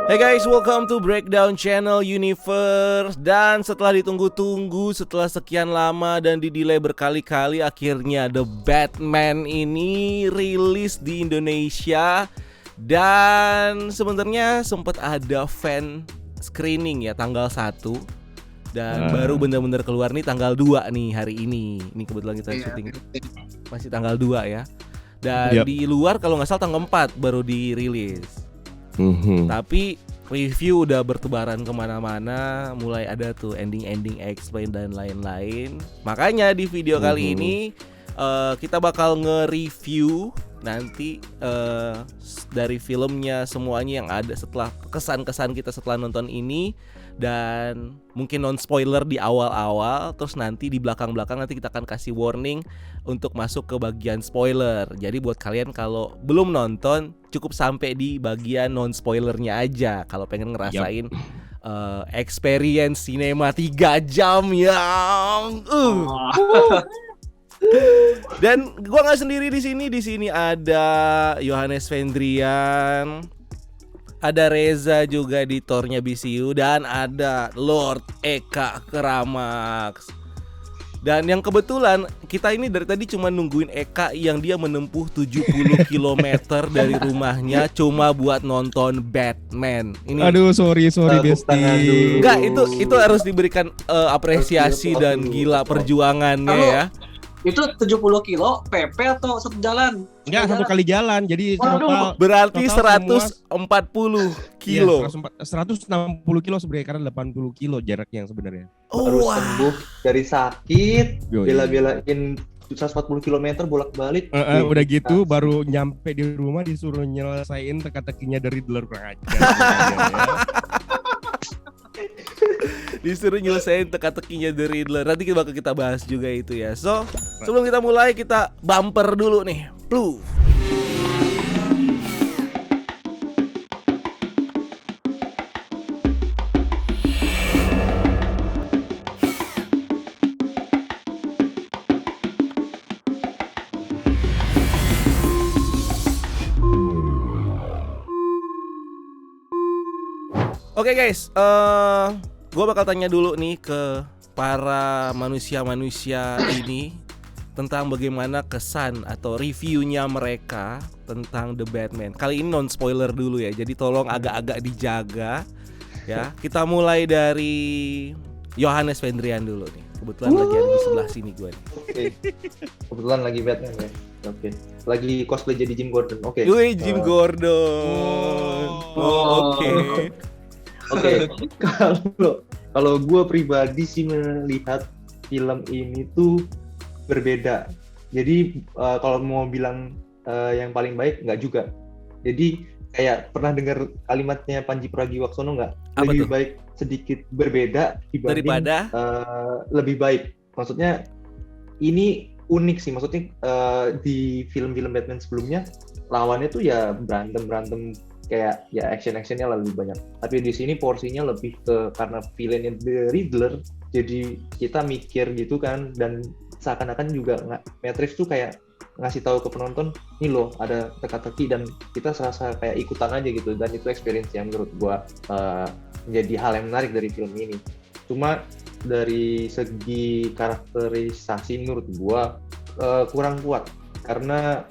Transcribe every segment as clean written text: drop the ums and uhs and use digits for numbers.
Hey guys, welcome to Breakdown Channel Universe. Dan setelah ditunggu-tunggu, setelah sekian lama dan di-delay berkali-kali, akhirnya The Batman ini rilis di Indonesia. Dan sebenarnya sempat ada fan screening ya tanggal 1. Dan baru benar-benar keluar nih tanggal 2 nih hari ini. Ini kebetulan kita syuting masih tanggal 2 ya. Dan di luar kalau nggak salah tanggal 4 baru dirilis. Tapi review udah bertebaran kemana-mana, mulai ada tuh ending explain dan lain-lain. Makanya di video kali ini kita bakal nge-review nanti dari filmnya semuanya yang ada setelah kesan-kesan kita setelah nonton ini. Dan mungkin non-spoiler di awal-awal. Terus nanti di belakang-belakang nanti kita akan kasih warning untuk masuk ke bagian spoiler. Jadi buat kalian kalau belum nonton, cukup sampai di bagian non-spoilernya aja kalau pengen ngerasain experience sinema 3 jam yang Dan gua nggak sendiri di sini. Di sini ada Yohanes Vendrian, ada Reza juga editornya BCU, dan ada Lord Eka Keramax. Dan yang kebetulan kita ini dari tadi cuma nungguin Eka yang dia menempuh 70 km dari rumahnya cuma buat nonton Batman. Ini aduh sorry Besti. Enggak, itu harus diberikan apresiasi dan gila perjuangannya ya. Itu 70 kilo PP atau satu jalan? Enggak, satu kali jalan. Jadi total berarti total 140 kilo. Iya, 160 kilo sebenarnya karena 80 kilo jaraknya yang sebenarnya. Baru sembuh dari sakit, bela-belain 140 km bolak-balik. Udah gitu baru nyampe di rumah disuruh nyelesain teka-tekinya dari Riddler kurang aja. Disuruh nyelesain teka-tekinya The Riddler. Nanti bakal kita bahas juga itu ya. So, sebelum kita mulai kita bumper dulu nih. Blue. Oke guys, gue bakal tanya dulu nih ke para manusia-manusia ini tentang bagaimana kesan atau reviewnya mereka tentang The Batman. Kali ini non spoiler dulu ya, jadi tolong agak-agak dijaga ya. Kita mulai dari Yohanes Vendrian dulu nih. Kebetulan lagi ada di sebelah sini gue nih. Oke. Kebetulan lagi Batman ya. Oke. Lagi cosplay jadi Jim Gordon. Oke. Jim Gordon. Oke. Oke, kalau gue pribadi sih melihat film ini tuh berbeda. Jadi kalau mau bilang yang paling baik nggak juga. Jadi kayak pernah dengar kalimatnya Panji Pragiwaksono nggak? Lebih baik sedikit berbeda dibanding daripada lebih baik. Maksudnya ini unik sih. Maksudnya di film-film Batman sebelumnya lawannya tuh ya berantem kayak ya actionnya lebih banyak. Tapi di sini porsinya lebih ke karena villainnya The Riddler, jadi kita mikir gitu kan, dan seakan-akan juga Matrix tuh kayak ngasih tahu ke penonton, nih loh ada teka-teki, dan kita serasa kayak ikutan aja gitu. Dan itu experience yang menurut gua menjadi hal yang menarik dari film ini. Cuma dari segi karakterisasi menurut gua kurang kuat karena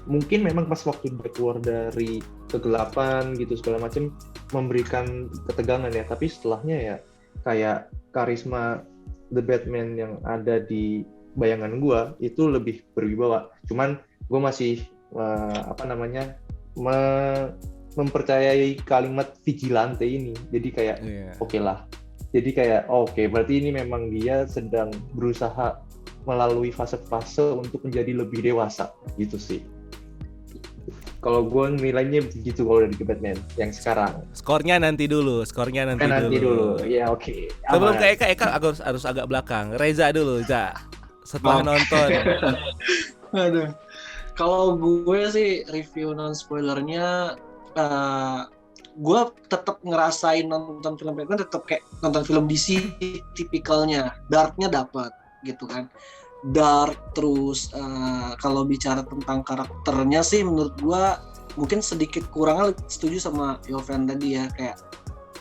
mungkin memang pas waktu dia keluar dari kegelapan gitu segala macam memberikan ketegangan ya, tapi setelahnya ya kayak karisma The Batman yang ada di bayangan gua itu lebih berwibawa. Cuman gua masih mempercayai kalimat vigilante ini. Jadi kayak oke lah. Jadi kayak oke, berarti ini memang dia sedang berusaha melalui fase-fase untuk menjadi lebih dewasa gitu sih. Kalau gue nilainya begitu kalau dari Batman yang sekarang. Skornya nanti dulu. Ya oke. Sebelum ke Eka harus agak belakang. Reza dulu, Za. Setelah nonton. Aduh. Kalau gue sih review non spoilernya, gue tetap ngerasain nonton film Batman tetap kayak nonton film DC tipikalnya, darknya dapat gitu kan. Dark terus kalau bicara tentang karakternya sih menurut gua mungkin sedikit kurangnya setuju sama Yovan tadi ya, kayak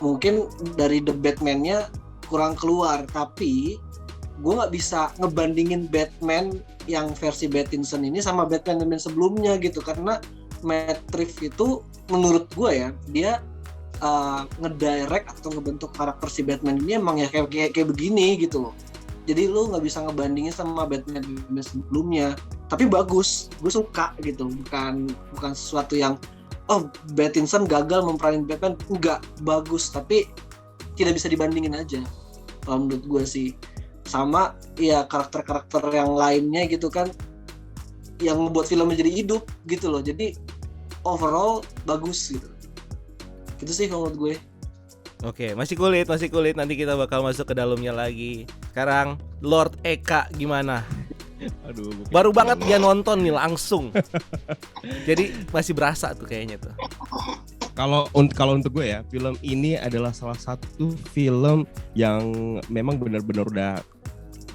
mungkin dari The Batman-nya kurang keluar, tapi gue nggak bisa ngebandingin Batman yang versi Pattinson ini sama Batman sebelumnya gitu, karena Matt Reeves itu menurut gue ya, dia ngedirect atau ngebentuk karakter si Batman ini emang ya kayak begini gitu loh. Jadi lu nggak bisa ngebandingin sama Batman sebelumnya, tapi bagus, gue suka gitu, bukan sesuatu yang Pattinson gagal memperanin Batman, enggak, bagus, tapi tidak bisa dibandingin aja kalau menurut gue sih. Sama ya karakter-karakter yang lainnya gitu kan, yang membuat filmnya jadi hidup gitu loh. Jadi overall bagus gitu. Gitu sih kalau menurut gue. Oke, masih kulit. Nanti kita bakal masuk ke dalamnya lagi. Sekarang Lord Eka gimana? Aduh, Baru banget dia nonton nih langsung. Jadi masih berasa tuh kayaknya tuh. Kalau untuk gue ya, film ini adalah salah satu film yang memang benar-benar udah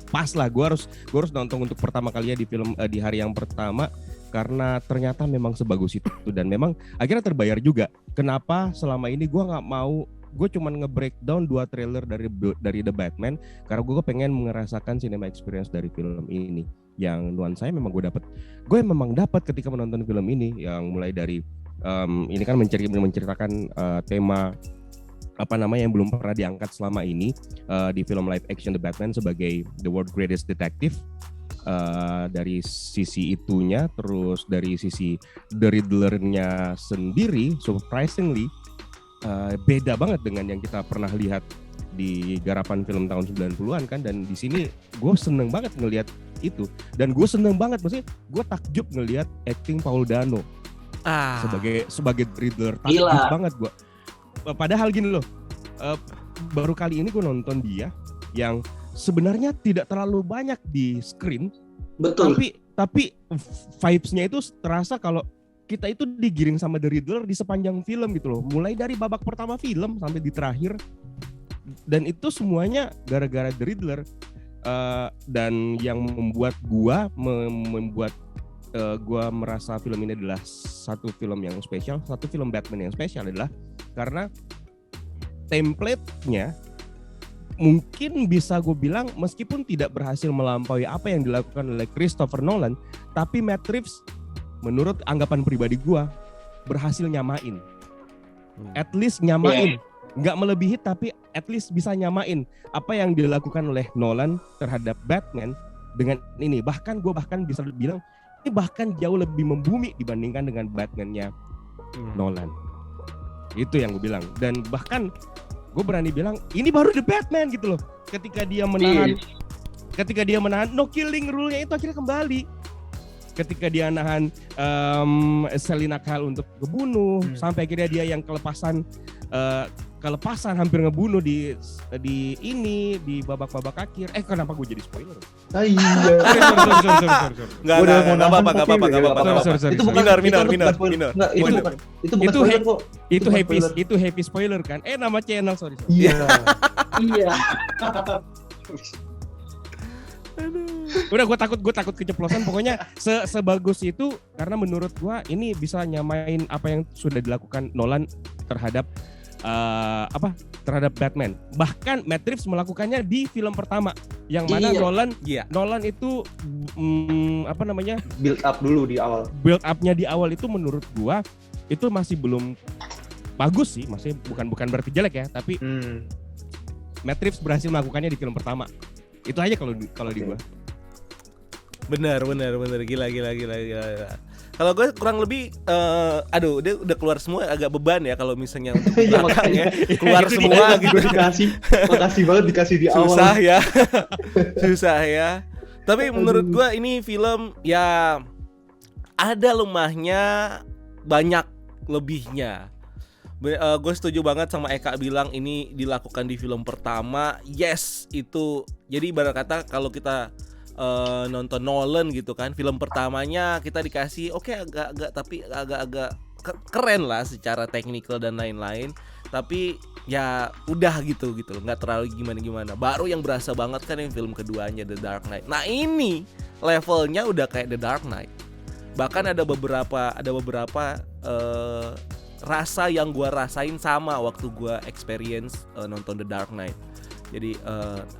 pas lah. Gue harus nonton untuk pertama kalinya di hari yang pertama, karena ternyata memang sebagus itu, dan memang akhirnya terbayar juga. Kenapa selama ini gue cuman nge-breakdown 2 trailer dari The Batman, karena gue pengen merasakan cinema experience dari film ini yang nuansanya memang gue memang dapat ketika menonton film ini, yang mulai dari ini kan menceritakan tema yang belum pernah diangkat selama ini di film live action The Batman sebagai the world's greatest detective. Dari sisi itunya, terus dari sisi The Riddler-nya sendiri, surprisingly beda banget dengan yang kita pernah lihat di garapan film tahun 90-an kan. Dan di sini gue seneng banget ngelihat itu, dan gue seneng banget, maksudnya gue takjub ngelihat acting Paul Dano sebagai Riddler. Takjub banget gue. Padahal gini loh, baru kali ini gue nonton dia yang sebenarnya tidak terlalu banyak di screen. Betul. Tapi vibes-nya itu terasa kalau kita itu digiring sama The Riddler di sepanjang film gitu loh. Mulai dari babak pertama film sampai di terakhir. Dan itu semuanya gara-gara The Riddler. Dan yang membuat gua merasa film ini adalah satu film yang spesial, satu film Batman yang spesial adalah karena template-nya mungkin bisa gue bilang meskipun tidak berhasil melampaui apa yang dilakukan oleh Christopher Nolan, tapi Matt Reeves menurut anggapan pribadi gue berhasil nyamain. At least nyamain. Nggak melebihi, tapi at least bisa nyamain apa yang dilakukan oleh Nolan terhadap Batman dengan ini. Bahkan gue bisa bilang ini bahkan jauh lebih membumi dibandingkan dengan Batman-nya Nolan. Itu yang gue bilang. Dan bahkan gue berani bilang ini baru The Batman gitu loh. Ketika dia menahan no killing rule-nya itu akhirnya kembali. Ketika dia nahan Selina Kyle untuk ngebunuh, sampai akhirnya dia yang kelepasan hampir ngebunuh di babak-babak akhir. Kenapa gue jadi spoiler? Iya. Enggak apa-apa. Itu bukan minor. Itu happy spoiler kan? Nama channel, sorry. Iya. Iya. Udah gue takut keceplosan. Pokoknya sebagus itu karena menurut gue ini bisa nyamain apa yang sudah dilakukan Nolan terhadap Batman. Bahkan Matt Reeves melakukannya di film pertama yang mana Nolan itu build up dulu di awal. Build up-nya di awal itu menurut gua itu masih belum bagus sih, masih bukan berarti jelek ya, tapi Matt Reeves berhasil melakukannya di film pertama. Itu aja kalau di gua. Benar gila. Kalau gue kurang lebih dia udah keluar semua, agak beban ya kalau misalnya untuk belakangnya keluar semua gitu. Makasih banget dikasih di awal. Susah ya. Tapi menurut gue ini film ya ada lemahnya, banyak lebihnya. Gue setuju banget sama Eka bilang ini dilakukan di film pertama. Yes, itu. Jadi ibarat kata kalau kita nonton Nolan gitu kan, film pertamanya kita dikasih agak keren lah secara teknikal dan lain-lain, tapi ya udah gitu nggak terlalu gimana. Baru yang berasa banget kan yang film keduanya The Dark Knight. Nah ini levelnya udah kayak The Dark Knight, bahkan ada beberapa rasa yang gue rasain sama waktu gue experience nonton The Dark Knight. Jadi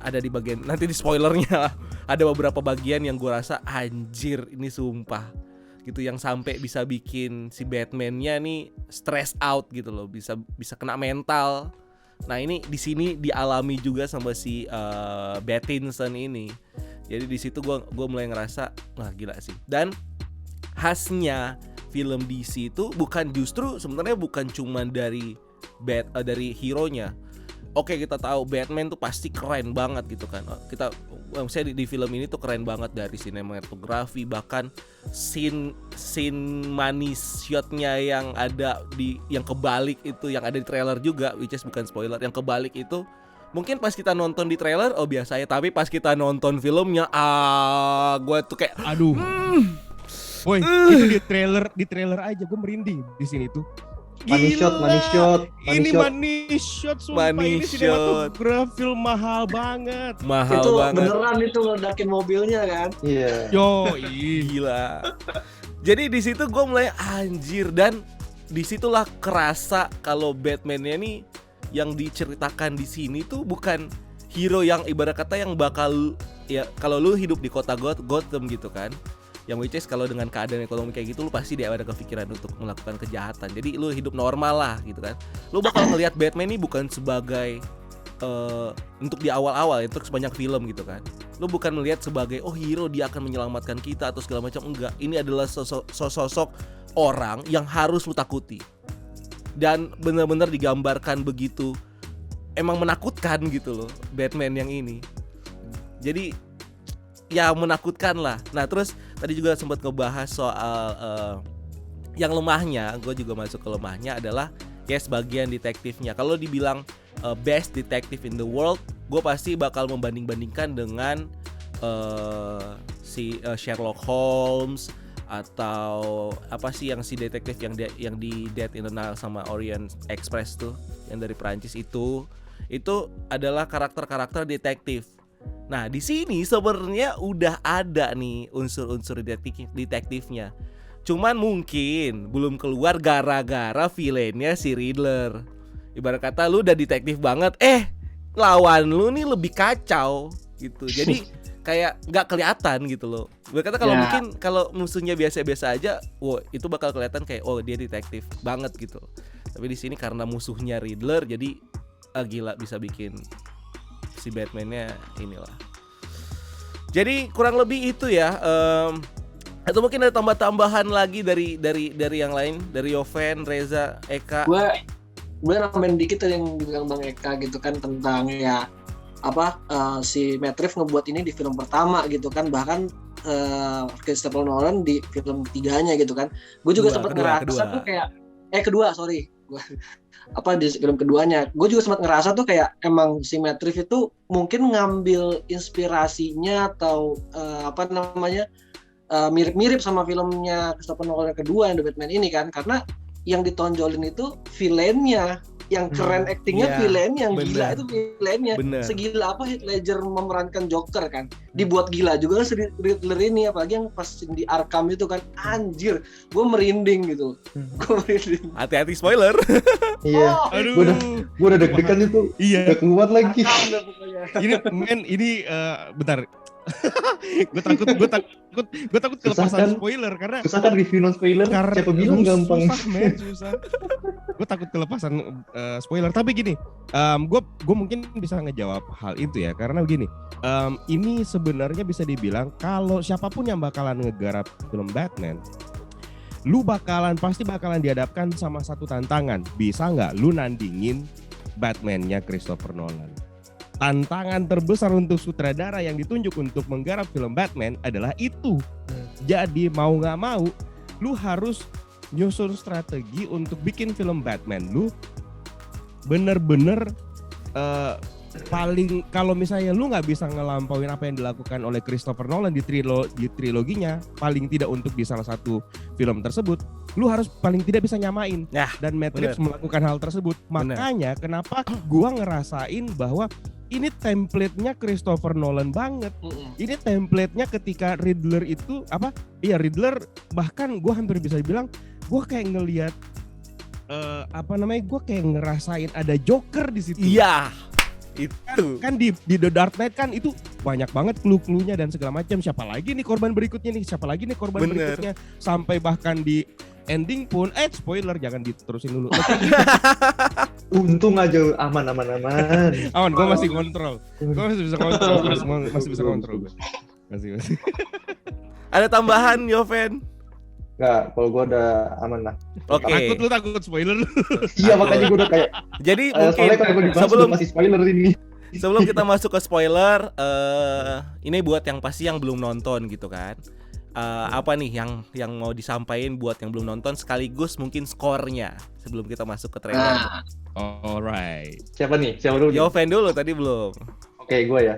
ada di bagian, nanti di spoilernya ada beberapa bagian yang gue rasa anjir ini sumpah gitu, yang sampai bisa bikin si Batman-nya nih stress out gitu loh, bisa kena mental. Nah ini di sini dialami juga sama si Pattinson ini. Jadi di situ gue mulai ngerasa wah gila sih. Dan khasnya film DC itu sebenarnya bukan cuma dari hero-nya. Oke, kita tahu Batman tuh pasti keren banget gitu kan. Misalnya di film ini tuh keren banget dari sinematografi, bahkan scene money shotnya yang ada yang kebalik itu, yang ada di trailer juga, which is bukan spoiler, yang kebalik itu mungkin pas kita nonton di trailer biasa ya, tapi pas kita nonton filmnya gue tuh kayak aduh. Woi, itu di trailer aja gue merinding di sini tuh. Money shot. Ini money shot sumpah. Ini sinematografi film mahal banget. Itu beneran itu ngeledakin mobilnya kan. Iya. Yo, gila. Jadi di situ gue mulai anjir, dan disitulah kerasa kalau Batman-nya nih yang diceritakan di sini tuh bukan hero yang ibarat kata yang bakal ya kalau lu hidup di kota Gotham gitu kan. Yang which is kalau dengan keadaan ekonomi kayak gitu lu pasti dia ada kepikiran untuk melakukan kejahatan. Jadi lu hidup normal lah gitu kan. Lu bakal ngelihat Batman ini bukan sebagai untuk di awal-awal itu sebanyak film gitu kan. Lu bukan melihat sebagai hero dia akan menyelamatkan kita atau segala macam, enggak. Ini adalah sosok orang yang harus lu takuti. Dan benar-benar digambarkan begitu emang menakutkan gitu loh Batman yang ini. Jadi ya menakutkan lah. Nah terus tadi juga sempat ngebahas soal yang lemahnya. Gue juga masuk ke lemahnya adalah bagian detektifnya. Kalau dibilang best detective in the world, gue pasti bakal membanding-bandingkan dengan si Sherlock Holmes, atau apa sih yang si detektif yang di Dead in the Nile sama Orient Express tuh, yang dari Perancis itu adalah karakter-karakter detektif. Nah di sini sebenarnya udah ada nih unsur-unsur detektifnya, cuman mungkin belum keluar gara-gara villainnya si Riddler. Ibarat kata lu udah detektif banget, lawan lu nih lebih kacau gitu, jadi kayak nggak kelihatan gitu loh. Ibarat kata kalau mungkin kalau musuhnya biasa-biasa aja, itu bakal kelihatan kayak dia detektif banget gitu. Tapi di sini karena musuhnya Riddler, jadi gila bisa bikin si Batman-nya inilah. Jadi kurang lebih itu ya. Atau mungkin ada tambah-tambahan lagi dari yang lain, dari Yoven, Reza, Eka. Gue nambahin dikit yang bilang Bang Eka gitu kan tentang ya si Matt Reeves ngebuat ini di film pertama gitu kan, bahkan Christopher Nolan di film ketiganya gitu kan. Gue juga sempat ngerasa tuh kayak kedua di film keduanya gue juga sempat ngerasa tuh kayak emang si Matt Reeves itu mungkin ngambil inspirasinya atau mirip-mirip sama filmnya Christopher Nolan yang kedua yang The Batman ini kan, karena yang ditonjolin itu villainnya yang keren, actingnya villain yang gila itu villainnya. Segila apa Heath Ledger memerankan Joker kan, dibuat gila juga Riddler ini, apalagi yang pas di Arkham itu kan, anjir gue merinding gitu. Hati-hati spoiler. Iya. Gue udah deg-degan itu. Iya. Udah kuat lagi. Ini bentar. gue takut kelepasan spoiler karena susah kan review non spoiler. Siapa bilang gampang? Susah. Gue takut kelepasan spoiler. Tapi gini, gue mungkin bisa ngejawab hal itu ya, karena begini, ini sebenarnya bisa dibilang kalau siapapun yang bakalan ngegarap film Batman, lu pasti bakalan dihadapkan sama satu tantangan. Bisa nggak lu nandingin Batman-nya Christopher Nolan? Tantangan terbesar untuk sutradara yang ditunjuk untuk menggarap film Batman adalah itu. Jadi mau gak mau, lu harus nyusun strategi untuk bikin film Batman lu bener-bener paling, kalau misalnya lu gak bisa ngelampauin apa yang dilakukan oleh Christopher Nolan di triloginya, paling tidak untuk di salah satu film tersebut, lu harus paling tidak bisa nyamain. Dan Matt Reeves melakukan hal tersebut. Makanya kenapa gua ngerasain bahwa ini template-nya Christopher Nolan banget. Ini template-nya ketika Riddler itu Riddler, bahkan gue hampir bisa bilang gue kayak ngelihat gue kayak ngerasain ada Joker di situ. Iya. Itu. Kan di The Dark Knight kan itu banyak banget clue-cluenya dan segala macam. Siapa lagi nih korban berikutnya nih? Siapa lagi nih korban Bener. berikutnya? Sampai bahkan di ending pun spoiler jangan diterusin dulu. Untung aja aman. Aman, gue masih kontrol. Gue masih bisa kontrol. Masih bisa kontrol. Masih. Ada tambahan Yoven? Enggak, kalau gue udah aman lah. Oke. Takut spoiler lu. Iya, makanya gue udah kayak Jadi mungkin soalnya kalau gue dibahas sebelum udah masih spoiler ini. sebelum kita masuk ke spoiler, ini buat yang pasti yang belum nonton gitu kan. Apa nih yang mau disampaikan buat yang belum nonton, sekaligus mungkin skornya sebelum kita masuk ke trailer. Alright. Siapa dulu? Yoven dulu tadi belum. Oke, gue ya.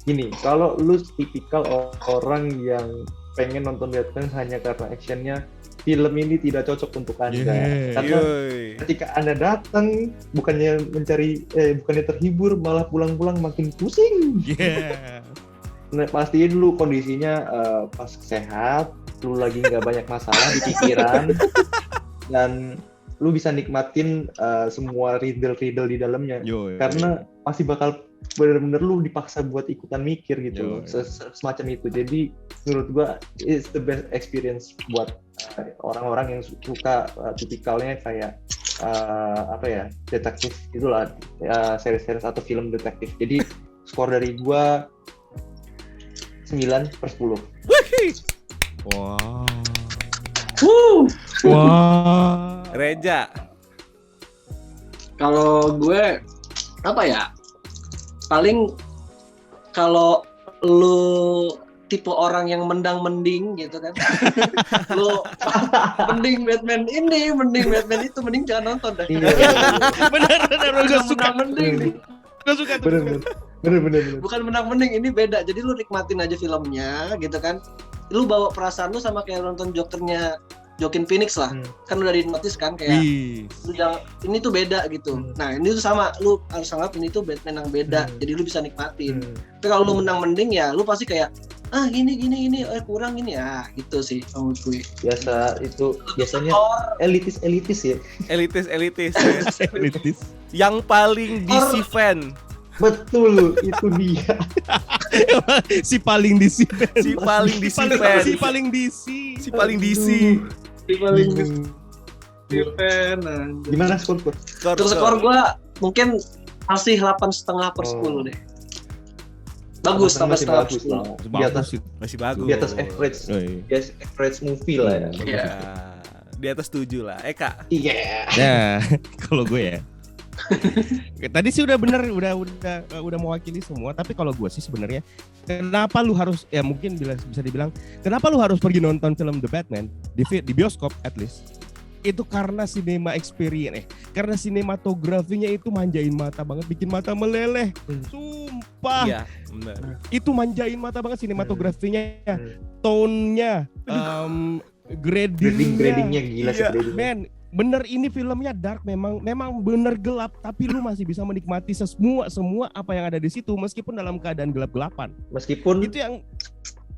Gini, kalau lu tipikal orang yang pengen nonton Batman hanya karena actionnya, film ini tidak cocok untuk Anda. Yeah. Karena Yoi. ketika Anda datang bukannya terhibur, malah pulang-pulang makin pusing. Yeah. Nah, pastiin lu kondisinya pas sehat, lu lagi nggak banyak masalah di pikiran, dan lu bisa nikmatin semua riddle-riddle di dalamnya. Karena pasti bakal bener-bener lu dipaksa buat ikutan mikir gitu, semacam itu. Jadi menurut gua it's the best experience buat orang-orang yang suka tipikalnya kayak detektif itulah, series-series atau film detektif. Jadi skor dari gua 9/10. Wow. Wow. Reja. Kalau gue apa ya? Paling kalau lu tipe orang yang mendang-mending gitu kan. Lu mending Batman ini, mending Batman itu, mending jangan nonton dah. Bener gue suka. Mending. Gue suka tuh. Bener. Bukan menang-mending, ini beda. Jadi lu nikmatin aja filmnya gitu kan. Lu bawa perasaan lu sama kayak nonton Jokernya Joaquin Phoenix lah. Kan udah di-notice kan kayak ini tuh beda gitu. Nah, ini tuh sama, lu harus anggap ini tuh Batman yang beda. Jadi lu bisa nikmatin. Tapi kalau lu menang-mending ya lu pasti kayak gini kurang ini ya, gitu sih menurut gue. Biasanya elitis ya. Elitis. Yang paling DC fan. Betul, itu dia. Si paling DC. Si paling DC fan. Si paling DC. Gimana skor? Terus skor gue mungkin masih 8,5/10 deh. Bagus, tambah setengah 10. Di atas Masih bagus. Di atas average. Average movie lah ya. Iya. Di atas 7 lah. Kak. Iya. Ya, kalau gue ya. Tadi sih udah bener, udah mewakili semua. Tapi kalau gue sih sebenarnya, kenapa lu harus, ya mungkin bisa dibilang, kenapa lu harus pergi nonton film The Batman di bioskop at least? Itu karena cinema experience, karena sinematografinya itu manjain mata banget, bikin mata meleleh. Sumpah. Iya, benar. Itu manjain mata banget sinematografinya, tone-nya, gradingnya gila sih gradingnya. Man, bener ini filmnya dark, memang bener gelap, tapi lu masih bisa menikmati semua apa yang ada di situ meskipun dalam keadaan gelap-gelapan. Meskipun itu yang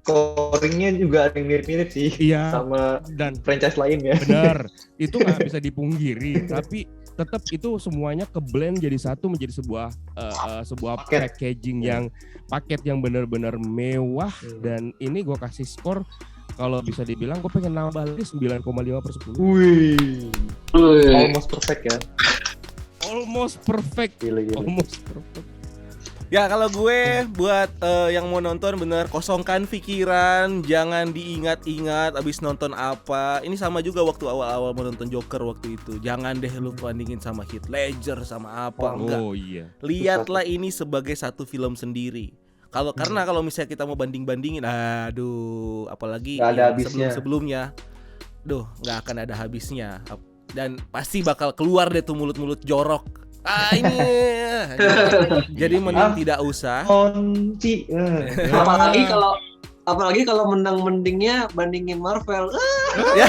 scoringnya juga ada yang mirip-mirip sih, sama dan franchise lain ya. Benar, itu nggak bisa dipungkiri. Tapi tetap itu semuanya keblend jadi satu, menjadi sebuah packaging paket yang benar-benar mewah. Dan ini gue kasih skor, kalau bisa dibilang gue pengen nambah lagi 9,5/10. Wih. Almost perfect ya. Almost perfect. Gila. Almost perfect. Ya kalau gue buat yang mau nonton, bener kosongkan pikiran, jangan diingat-ingat abis nonton apa. Ini sama juga waktu awal-awal mau nonton Joker waktu itu. Jangan deh lu bandingin sama Heath Ledger sama apa, enggak. Oh iya. Lihatlah ini sebagai satu film sendiri. Karena kalau misalnya kita mau banding-bandingin, aduh, apalagi sebelum-sebelumnya, nggak akan ada habisnya. Dan pasti bakal keluar deh tuh mulut-mulut jorok. Ini. Jadi mending tidak usah. Onci. Apalagi kalau menang-mendingnya bandingin Marvel. Ya.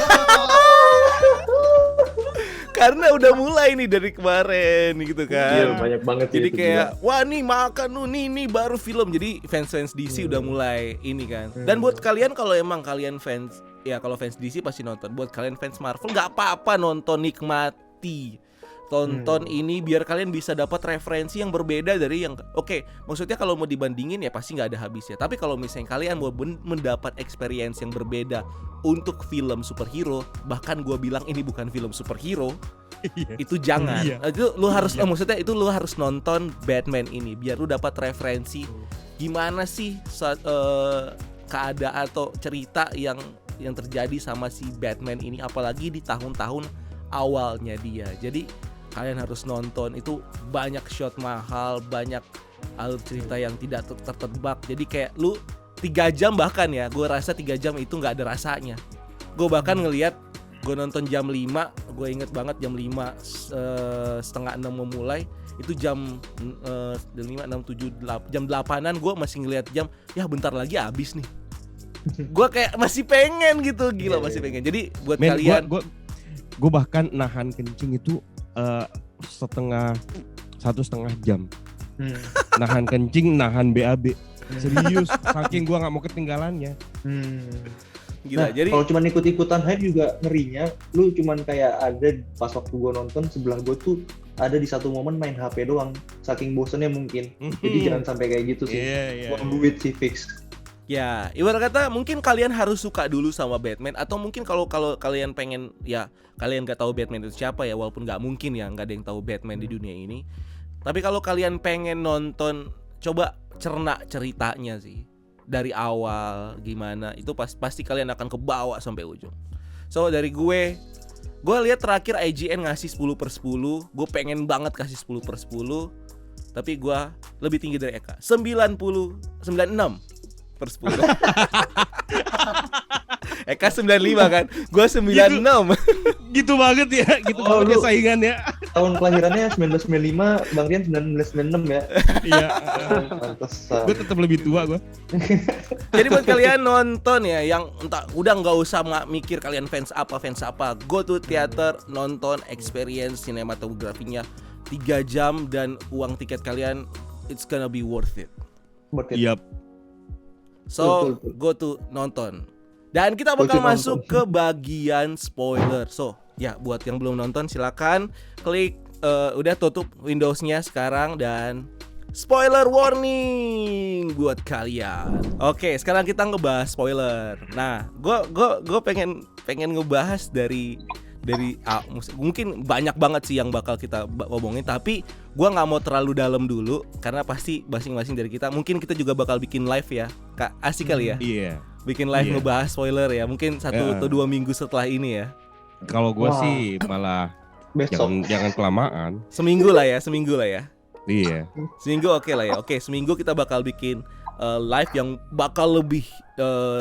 Karena udah mulai nih dari kemarin gitu kan. Iya, banyak banget. Jadi kayak wah nih makan nih baru film. Jadi fans DC udah mulai ini kan. Dan buat kalian kalau emang kalian fans ya kalau fans DC pasti nonton. Buat kalian fans Marvel nggak apa-apa nonton, nikmati. Tonton ini biar kalian bisa dapat referensi yang berbeda dari yang oke, maksudnya kalau mau dibandingin ya pasti nggak ada habisnya. Tapi kalau misalnya kalian mau mendapat experience yang berbeda untuk film superhero, bahkan gue bilang ini bukan film superhero, itu jangan. Itu lu harus maksudnya itu lu harus nonton Batman ini biar lu dapat referensi gimana sih keadaan atau cerita yang terjadi sama si Batman ini, apalagi di tahun-tahun awalnya dia. Jadi kalian harus nonton, itu banyak shot mahal, banyak alur cerita yang tidak tertebak. Jadi kayak lu 3 jam bahkan ya, gue rasa 3 jam itu gak ada rasanya. Gue bahkan ngelihat, gue nonton jam 5, gue inget banget jam 5 setengah 6 mau mulai, itu jam 5, 6, 7, 8, jam 8an gue masih ngelihat jam, ya bentar lagi habis nih. Gue kayak masih pengen gitu, gila masih pengen. Jadi buat kalian, gue bahkan nahan kencing itu 1,5 jam. Nahan kencing, nahan BAB. Serius, saking gue nggak mau ketinggalannya. gila. Nah, Jadi kalau cuma ikut-ikutan hype juga ngerinya, lu cuman kayak ada pas waktu gue nonton sebelah gue tuh ada di satu momen main HP doang, saking bosennya mungkin. Jadi jangan sampai kayak gitu sih. Buang duit sih fix. ya, ibarat kata mungkin kalian harus suka dulu sama Batman, atau mungkin kalau kalian pengen, ya kalian gak tahu Batman itu siapa ya, walaupun gak mungkin ya gak ada yang tahu Batman di dunia ini. Tapi kalau kalian pengen nonton, coba cerna ceritanya sih dari awal gimana, itu pasti kalian akan kebawa sampai ujung. So dari gue lihat terakhir IGN ngasih 10/10, gue pengen banget kasih 10/10, tapi gue lebih tinggi dari Eka, 96/10. Eka 95 kan, gue 96. Gitu banget ya, gitu banget ya saingannya. Tahun kelahirannya 1995, Bang Rian 1996 ya. Iya. Pantesan. Gue tetap lebih tua gue. Jadi buat kalian nonton ya, yang entah udah nggak usah mikir kalian fans apa, go to theater, nonton, experience sinematografinya 3 jam, dan uang tiket kalian it's gonna be worth it. Yap. So go to nonton. Dan kita bakal masuk ke bagian spoiler. So ya buat yang belum nonton silakan klik, udah tutup Windowsnya sekarang, dan spoiler warning buat kalian. Oke, sekarang kita ngebahas spoiler. Nah, gue pengen ngebahas dari mungkin banyak banget sih yang bakal kita ngomongin, tapi gue nggak mau terlalu dalam dulu karena pasti masing-masing dari kita, mungkin kita juga bakal bikin live ya, Kak, asik kali ya. Iya. Bikin live ngebahas spoiler ya, mungkin 1 atau 2 minggu setelah ini ya. Kalau gue sih malah jangan kelamaan. Seminggu lah ya. Iya. Seminggu oke lah ya. Oke, seminggu kita bakal bikin live yang bakal lebih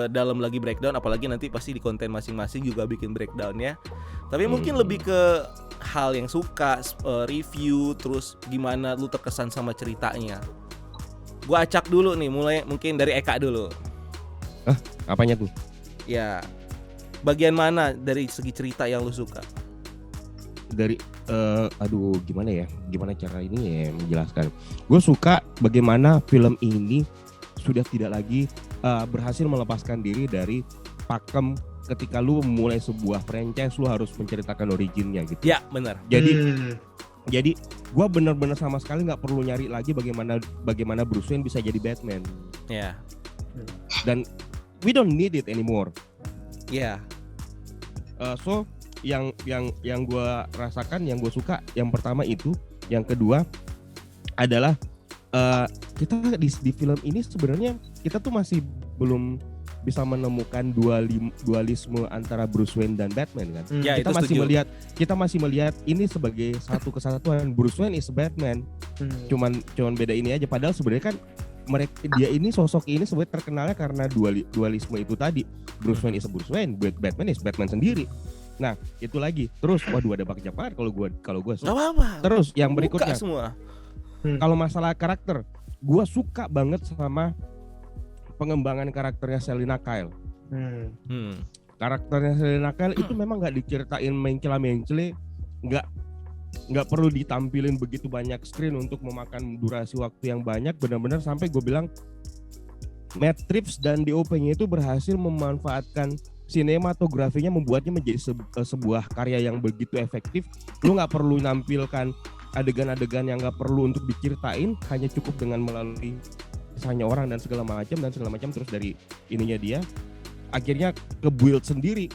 dalam lagi breakdown, apalagi nanti pasti di konten masing-masing juga bikin breakdownnya. Tapi mungkin lebih ke hal yang suka, review, terus gimana lu terkesan sama ceritanya. Gua acak dulu nih, mulai mungkin dari Eka dulu. Apanya tuh? Ya, bagian mana dari segi cerita yang lu suka? Dari gimana cara ini ya menjelaskan. Gue suka bagaimana film ini sudah tidak lagi berhasil melepaskan diri dari pakem. Ketika lu memulai sebuah franchise, lu harus menceritakan originnya gitu. Ya, benar. Jadi gue benar-benar sama sekali nggak perlu nyari lagi bagaimana Bruce Wayne bisa jadi Batman. Ya. Dan we don't need it anymore. Ya. So yang gue rasakan, yang gue suka, yang pertama itu, yang kedua adalah kita di film ini sebenarnya kita tuh masih belum bisa menemukan dualisme antara Bruce Wayne dan Batman kan. Ya, Kita masih melihat ini sebagai satu kesatuan. Bruce Wayne is Batman. Cuman beda ini aja. Padahal sebenarnya kan dia ini sosok ini sebenarnya terkenalnya karena dualisme itu tadi. Bruce Wayne is Bruce Wayne, Batman is Batman sendiri. Nah, itu lagi. Terus waduh ada banyak banget kalau gue. Gak apa-apa. Terus yang berikutnya. Semua. Kalau masalah karakter, gue suka banget sama pengembangan karakternya Selina Kyle. Karakternya Selina Kyle itu memang nggak diceritain mencela-mencele, nggak perlu ditampilin begitu banyak screen untuk memakan durasi waktu yang banyak. Benar-benar sampai gue bilang Matt Reeves dan DOP-nya itu berhasil memanfaatkan sinematografinya membuatnya menjadi sebuah karya yang begitu efektif. Lu nggak perlu nampilkan adegan-adegan yang nggak perlu untuk diceritain, hanya cukup dengan melalui kisahnya orang dan segala macam terus dari ininya dia akhirnya ke-build sendiri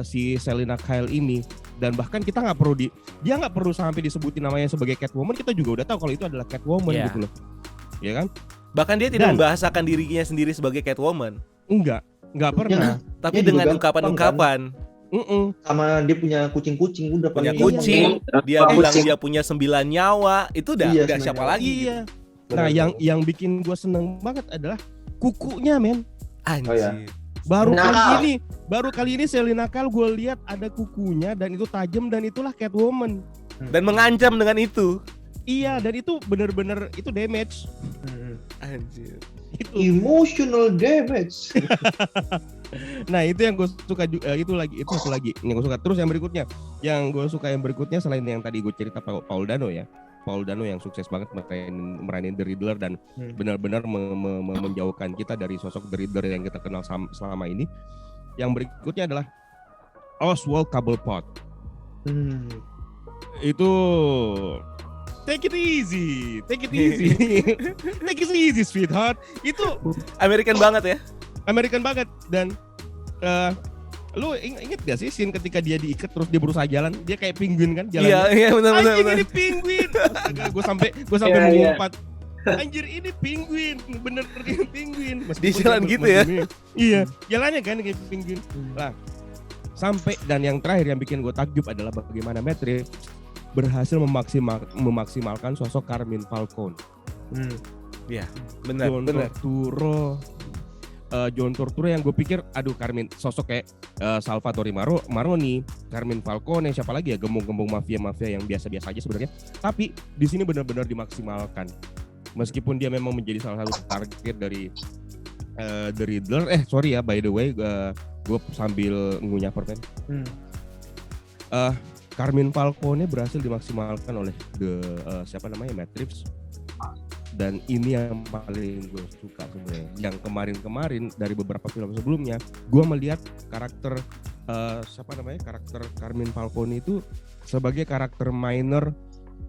si Selina Kyle ini, dan bahkan dia nggak perlu sampai disebutin namanya sebagai Catwoman, kita juga udah tahu kalau itu adalah Catwoman gitu loh, ya kan? Bahkan dia tidak membahasakan dirinya sendiri sebagai Catwoman. Nggak pernah. Tapi dengan ungkapan-ungkapan. Sama dia punya kucing-kucing, udah Punya paling kucing, dia Kucing. bilang dia punya 9 nyawa, itu udah siapa sebenarnya. lagi? Iya. Nah, yang bikin gue seneng banget adalah kukunya, men. Anjir. Oh, ya. Baru kali ini Selina Kyle gue lihat ada kukunya dan itu tajam dan itulah Catwoman. Dan mengancam dengan itu. Iya, dan itu bener-bener itu damage. Anjir. Itu. Emotional damage. Nah, itu yang gue suka itu satu lagi yang gue suka. Terus yang berikutnya selain yang tadi gue cerita Paul Dano ya. Paul Dano yang sukses banget meranin The Riddler dan benar-benar menjauhkan kita dari sosok The Riddler yang kita kenal selama ini. Yang berikutnya adalah Oswald Cobblepot. Itu take it easy, take it easy, sweetheart. Itu American banget ya. American banget. Dan lu inget gak sih scene ketika dia diikat terus dia berusaha jalan, dia kayak penguin kan jalannya? Iya benar. Ini penguin. Gue sampai mengumpat. Anjir, ini penguin, bener ini penguin. Di jalan gitu ya? Iya, jalannya kan kayak penguin. Lah, sampai dan yang terakhir yang bikin gue takjub adalah bagaimana Matt Reeves berhasil memaksimalkan sosok Carmine Falcone. Iya, benar. John Turturro yang gue pikir, Carmine sosok kayak Salvatore Maroni, Carmine Falcone, siapa lagi ya, gembong-gembong mafia yang biasa-biasa aja sebenarnya. Tapi di sini benar-benar dimaksimalkan. Meskipun dia memang menjadi salah satu target dari The Riddler. Sorry ya, by the way, gue sambil ngunyah permen. Carmine Falcone berhasil dimaksimalkan oleh Matt Reeves. Dan ini yang paling gue suka sebenarnya. Yang kemarin dari beberapa film sebelumnya, gue melihat karakter karakter Carmine Falcone itu sebagai karakter minor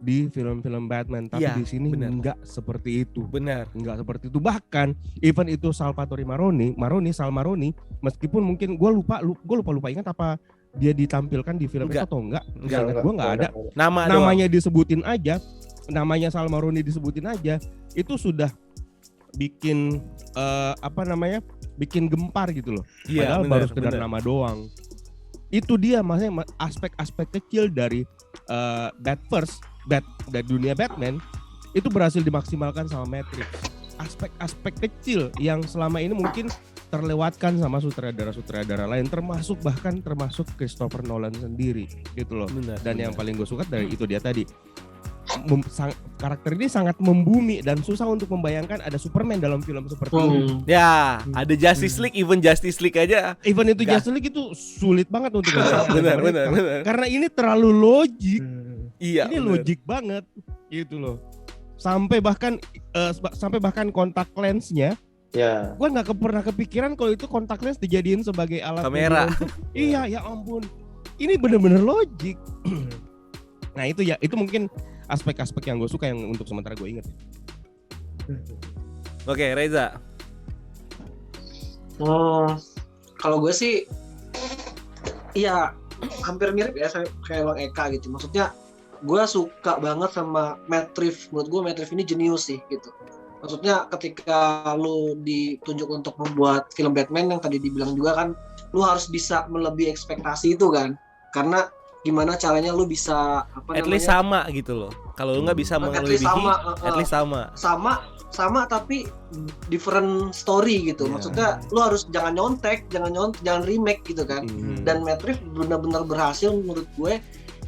di film-film Batman, tapi di sini enggak seperti itu. Benar. Enggak seperti itu. Bahkan even itu Salvatore Maroni, meskipun mungkin gue lupa ingat apa dia ditampilkan di film itu atau enggak. Gue enggak ada. Namanya disebutin aja. Namanya Sal Maroni disebutin aja, itu sudah bikin bikin gempar gitu loh. Padahal baru sekedar nama doang. Itu dia maksudnya aspek-aspek kecil dari dari dunia Batman itu berhasil dimaksimalkan sama Matt Reeves. Aspek-aspek kecil yang selama ini mungkin terlewatkan sama sutradara-sutradara lain, termasuk Christopher Nolan sendiri gitu loh. Dan yang paling gue suka dari itu dia tadi, karakter ini sangat membumi dan susah untuk membayangkan ada Superman dalam film seperti ini. Ya, ada Justice League, even Justice League aja. Even itu Justice League itu sulit banget untuk benar. Karena ini terlalu logik. Iya, ini logik banget gitu loh. Sampai bahkan kontak lensnya. Ya. Gue nggak pernah kepikiran kalau itu kontak lens dijadiin sebagai alat kamera. Iya, ya ampun. Ini benar-benar logik. Nah itu mungkin aspek-aspek yang gue suka yang untuk sementara gue inget. Oke, Reza. Kalau gue sih, iya hampir mirip ya kayak Bang Eka gitu. Maksudnya gue suka banget sama Matt Reeves. Menurut gue Matt Reeves ini jenius sih gitu. Maksudnya ketika lu ditunjuk untuk membuat film Batman yang tadi dibilang juga kan, lu harus bisa melebihi ekspektasi itu kan. Karena gimana caranya lu bisa at least sama gitu loh. Kalau lu nggak bisa melebihi, at least sama tapi different story gitu. Maksudnya lu harus jangan nyontek, jangan remake gitu kan. Dan Matt Reeves benar-benar berhasil menurut gue.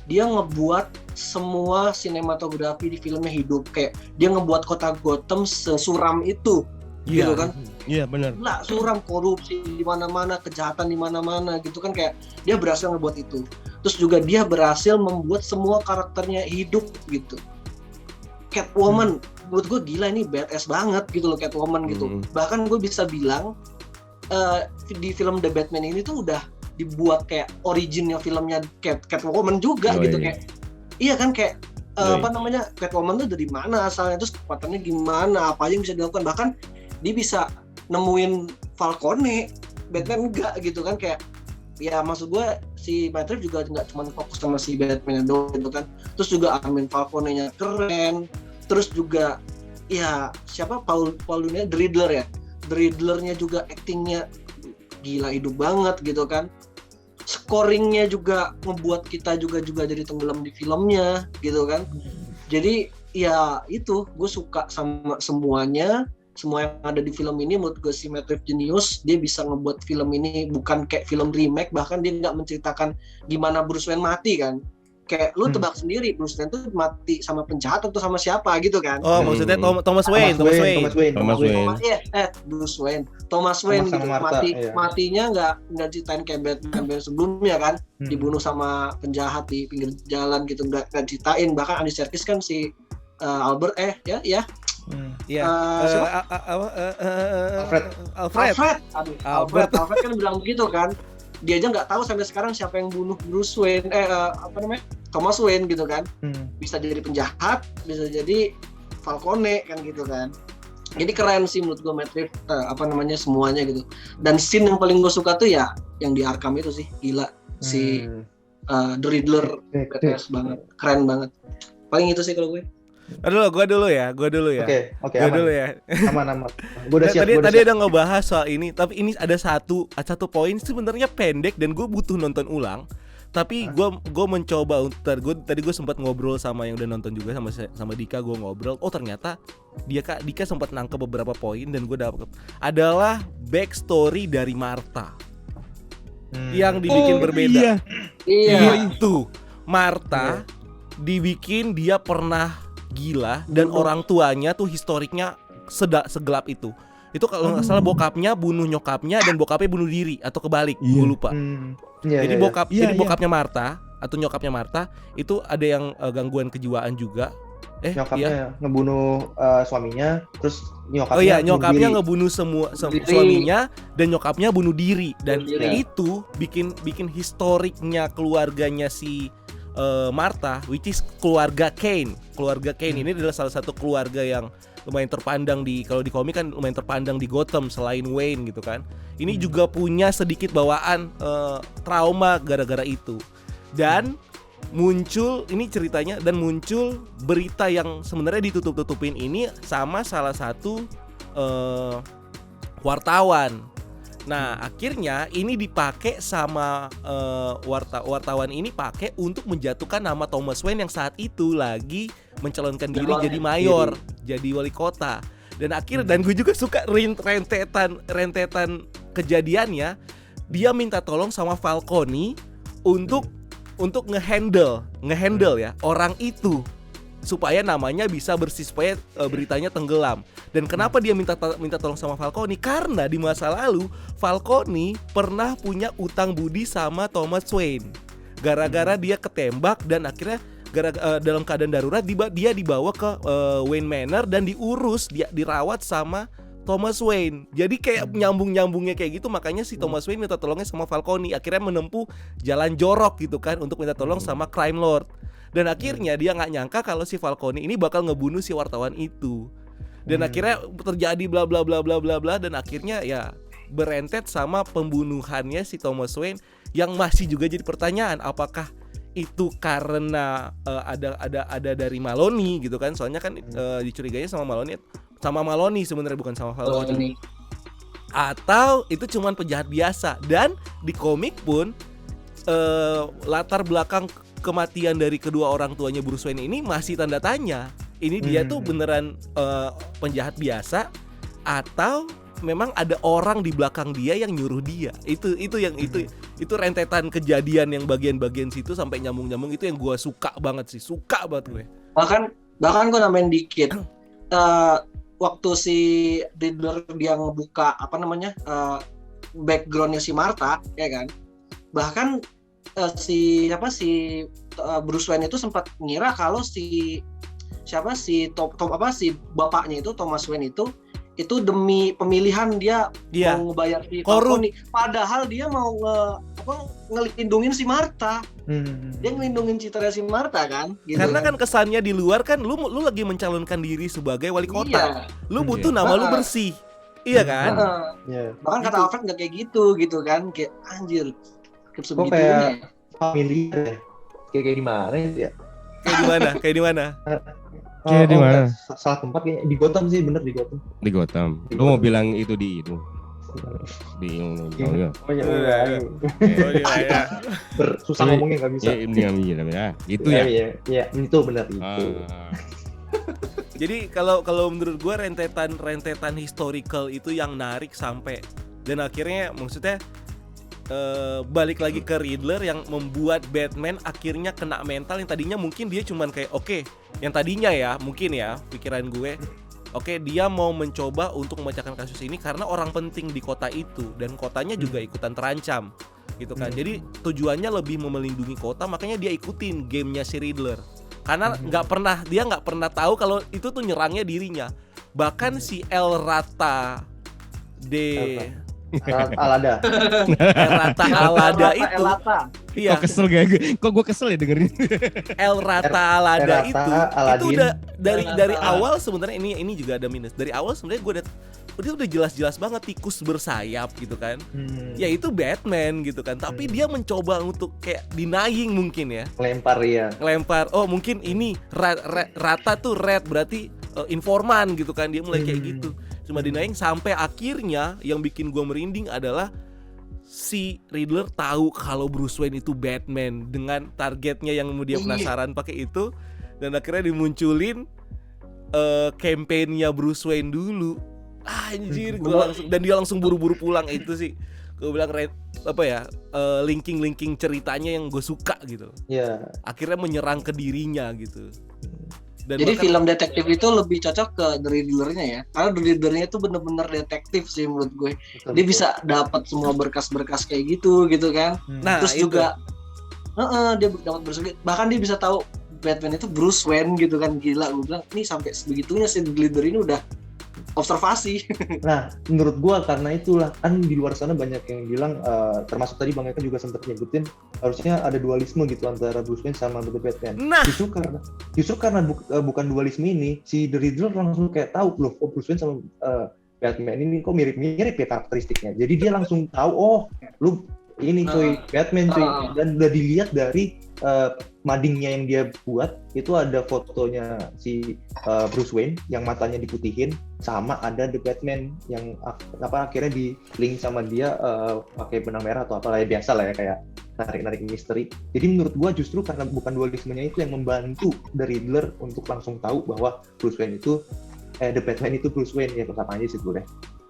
Dia ngebuat semua sinematografi di filmnya hidup. Kayak dia ngebuat kota Gotham sesuram itu. Gitu kan? Iya benar. Lah, suram, korupsi di mana-mana, kejahatan di mana-mana gitu kan, kayak dia berhasil ngebuat itu. Terus juga dia berhasil membuat semua karakternya hidup gitu. Catwoman menurut gue gila, ini badass banget gitu loh Catwoman gitu. Bahkan gue bisa bilang di film The Batman ini tuh udah dibuat kayak originnya filmnya Catwoman juga gitu kayak iya kan kayak apa namanya Catwoman tuh dari mana asalnya, terus kekuatannya gimana, apa aja yang bisa dilakukan, bahkan dia bisa nemuin Falcone, Batman enggak gitu kan, kayak ya maksud gue si Matt Reeves juga nggak cuma fokus sama si Batman doang gitu kan, terus juga Armin Falcone-nya keren, terus juga ya siapa Paul Dano The Riddler ya, The Riddler-nya juga actingnya gila hidup banget gitu kan, scoringnya juga membuat kita juga jadi tenggelam di filmnya gitu kan. Jadi ya itu gue suka sama semuanya, semua yang ada di film ini. Menurut gue si Matt Reeves jenius, dia bisa ngebuat film ini bukan kayak film remake, bahkan dia nggak menceritakan gimana Bruce Wayne mati kan, kayak lu tebak sendiri Bruce Wayne tuh mati sama penjahat atau sama siapa gitu kan. Oh maksudnya Thomas Wayne. Bruce Wayne gitu matinya nggak ceritain kayak Batman sebelumnya kan, dibunuh sama penjahat di pinggir jalan gitu, nggak ceritain. Bahkan Andy Serkis kan si Albert Alfred kan bilang begitu kan, dia aja nggak tahu sampai sekarang siapa yang bunuh Bruce Wayne Thomas Wayne gitu kan. Bisa jadi penjahat, bisa jadi Falcone kan gitu kan. Jadi keren sih menurut gue Matt Reeves semuanya gitu. Dan scene yang paling gue suka tuh ya yang di Arkham itu sih, gila si The Riddler banget, keren banget. Paling itu sih kalau gue. Gue dulu ya. Oke, Gue aman. dulu ya. Aman. Gue udah siap. Tadi ada ngebahas soal ini, tapi ini ada satu poin sebenarnya pendek dan gue butuh nonton ulang. Tapi gue mencoba tadi gue sempat ngobrol sama yang udah nonton juga sama Dika, gue ngobrol. Oh ternyata Dika sempat nangkep beberapa poin dan gue dapet adalah backstory dari Martha yang dibikin berbeda. Iya. Itu Martha dibikin dia pernah gila dan orang tuanya tuh historiknya segelap itu. Itu kalau nggak salah bokapnya bunuh nyokapnya dan bokapnya bunuh diri atau kebalik, gue lupa. Jadi bokapnya Martha atau nyokapnya Martha itu ada yang gangguan kejiwaan juga. Nyokapnya ngebunuh suaminya, terus nyokapnya ngebunuh suaminya dan nyokapnya bunuh diri, dan itu bikin historiknya keluarganya si Martha, which is keluarga Kane. Keluarga Kane ini adalah salah satu keluarga yang lumayan terpandang kalau di komik kan lumayan terpandang di Gotham selain Wayne gitu kan. Ini juga punya sedikit bawaan trauma gara-gara itu. Dan muncul ini ceritanya, dan muncul berita yang sebenarnya ditutup-tutupin ini sama salah satu wartawan. Nah akhirnya ini dipakai sama wartawan ini pakai untuk menjatuhkan nama Thomas Wayne yang saat itu lagi mencalonkan diri jadi mayor, jadi wali kota. Dan gue juga suka rentetan kejadiannya. Dia minta tolong sama Falcone untuk ngehandle ya orang itu supaya namanya bisa bersih, supaya beritanya tenggelam. Dan kenapa dia minta tolong sama Falcone? Karena di masa lalu Falcone pernah punya utang budi sama Thomas Wayne. Gara-gara dia ketembak dan akhirnya dalam keadaan darurat dia dibawa ke Wayne Manor dan dirawat sama Thomas Wayne. Jadi kayak nyambungnya kayak gitu, makanya si Thomas Wayne minta tolongnya sama Falcone. Akhirnya menempuh jalan jorok gitu kan untuk minta tolong sama Crime Lord. Dan akhirnya dia nggak nyangka kalau si Falcone ini bakal ngebunuh si wartawan itu. Dan akhirnya terjadi bla bla bla bla bla bla, dan akhirnya ya berentet sama pembunuhannya si Thomas Wayne yang masih juga jadi pertanyaan, apakah itu karena ada dari Maloney gitu kan? Soalnya kan dicurigainya sama Maloney sebenarnya, bukan sama Falcone. Atau itu cuman penjahat biasa. Dan di komik pun latar belakang kematian dari kedua orang tuanya Bruce Wayne ini masih tanda tanya. Ini dia tuh beneran penjahat biasa atau memang ada orang di belakang dia yang nyuruh dia. Itu rentetan kejadian yang bagian-bagian situ sampai nyambung itu yang gue suka banget gue. Bahkan gue nambahin dikit. Waktu si Riddler dia ngebuka backgroundnya si Martha, ya kan? Bahkan si Bruce Wayne itu sempat ngira kalau si bapaknya itu Thomas Wayne itu itu demi pemilihan dia Iya. mau ngebayar si Korup. Falcone. Padahal dia mau ngelindungin si Martha. Dia ngelindungin citra si Martha kan. Gitu Karena kan kesannya di luar kan lu lagi mencalonkan diri sebagai wali kota. Iya. Lu butuh nama lu bersih. Iya kan? Heeh. Iya. Bahkan kata Gitu. Alfred nggak kayak gitu kan, kayak anjir Kok sebegitunya. kayak familiar ya? Kayak di mana ya? Kayak di mana? Kayak di mana? Kayak di mana? Salah tempat kayaknya di Gotham sih, bener di Gotham. Di Gotham. Di Lu mau Gotham. bilang itu di itu. Di Oh iya, Oh iya ya. susah Tapi- ngomongnya nggak bisa. Ya, ini ya. Itu Iya, ya. iya, itu benar itu. Ah. Jadi kalau menurut gue rentetan historical itu yang narik sampai dan akhirnya maksudnya balik lagi ke Riddler yang membuat Batman akhirnya kena mental yang tadinya mungkin dia cuman kayak oke, yang tadinya ya mungkin ya pikiran gue oke, dia mau mencoba untuk memecahkan kasus ini karena orang penting di kota itu dan kotanya juga ikutan terancam gitu kan. Jadi tujuannya lebih melindungi kota, makanya dia ikutin gamenya si Riddler. Karena dia nggak pernah tahu kalau itu tuh nyerangnya dirinya. Bahkan si El Rata Alada. Alada itu, Elata. iya, Kok kesel gak gue? Kok gue kesel ya dengerin? El Rata Alada Rata, itu Aladin. udah dari Rata. awal sebenarnya ini juga ada minus. Dari awal sebenarnya gue udah jelas-jelas banget tikus bersayap gitu kan. Ya itu Batman gitu kan. Tapi dia mencoba untuk kayak denying mungkin ya. Lempar ya. Ngelempar, oh mungkin ini Rata tuh red berarti informan gitu kan. Dia mulai kayak gitu. Cuma denying sampai akhirnya yang bikin gua merinding adalah si Riddler tahu kalau Bruce Wayne itu Batman dengan targetnya yang mau dia penasaran pakai itu, dan akhirnya dimunculin campaign-nya Bruce Wayne dulu. Anjir, gua langsung, dan dia langsung buru-buru pulang. Itu sih gue bilang linking ceritanya yang gue suka gitu. Ya. Akhirnya menyerang ke dirinya gitu. Dan Jadi bahkan- film detektif itu lebih cocok ke The Riddler-nya ya. Karena The Riddler-nya itu bener-bener detektif sih menurut gue. Dia bisa dapat semua berkas-berkas kayak gitu kan. Nah, Terus itu. juga dia dapat berkas, bahkan dia bisa tahu Batman itu Bruce Wayne gitu kan. Gila, gue bilang ini sampai sebegitunya sih The Riddler ini udah observasi. Nah, menurut gua karena itulah kan di luar sana banyak yang bilang, termasuk tadi Bang Eka juga sempat nyebutin harusnya ada dualisme gitu antara Bruce Wayne sama The Batman. Nah, Justru karena bukan dualisme ini, si The Riddler langsung kayak tahu loh, kok Bruce Wayne sama Batman ini kok mirip-mirip ya karakteristiknya. Jadi dia langsung tahu, oh, lu ini cuy, Batman cuy. Dan udah dilihat dari madingnya yang dia buat, itu ada fotonya si Bruce Wayne yang matanya diputihin, sama ada The Batman yang akhirnya di link sama dia pakai benang merah atau apalah ya, biasa lah ya, kayak narik-narik misteri. Jadi menurut gua justru karena bukan dualismenya itu yang membantu The Riddler untuk langsung tahu bahwa Bruce Wayne itu The Batman itu Bruce Wayne, ya sama aja sih gue.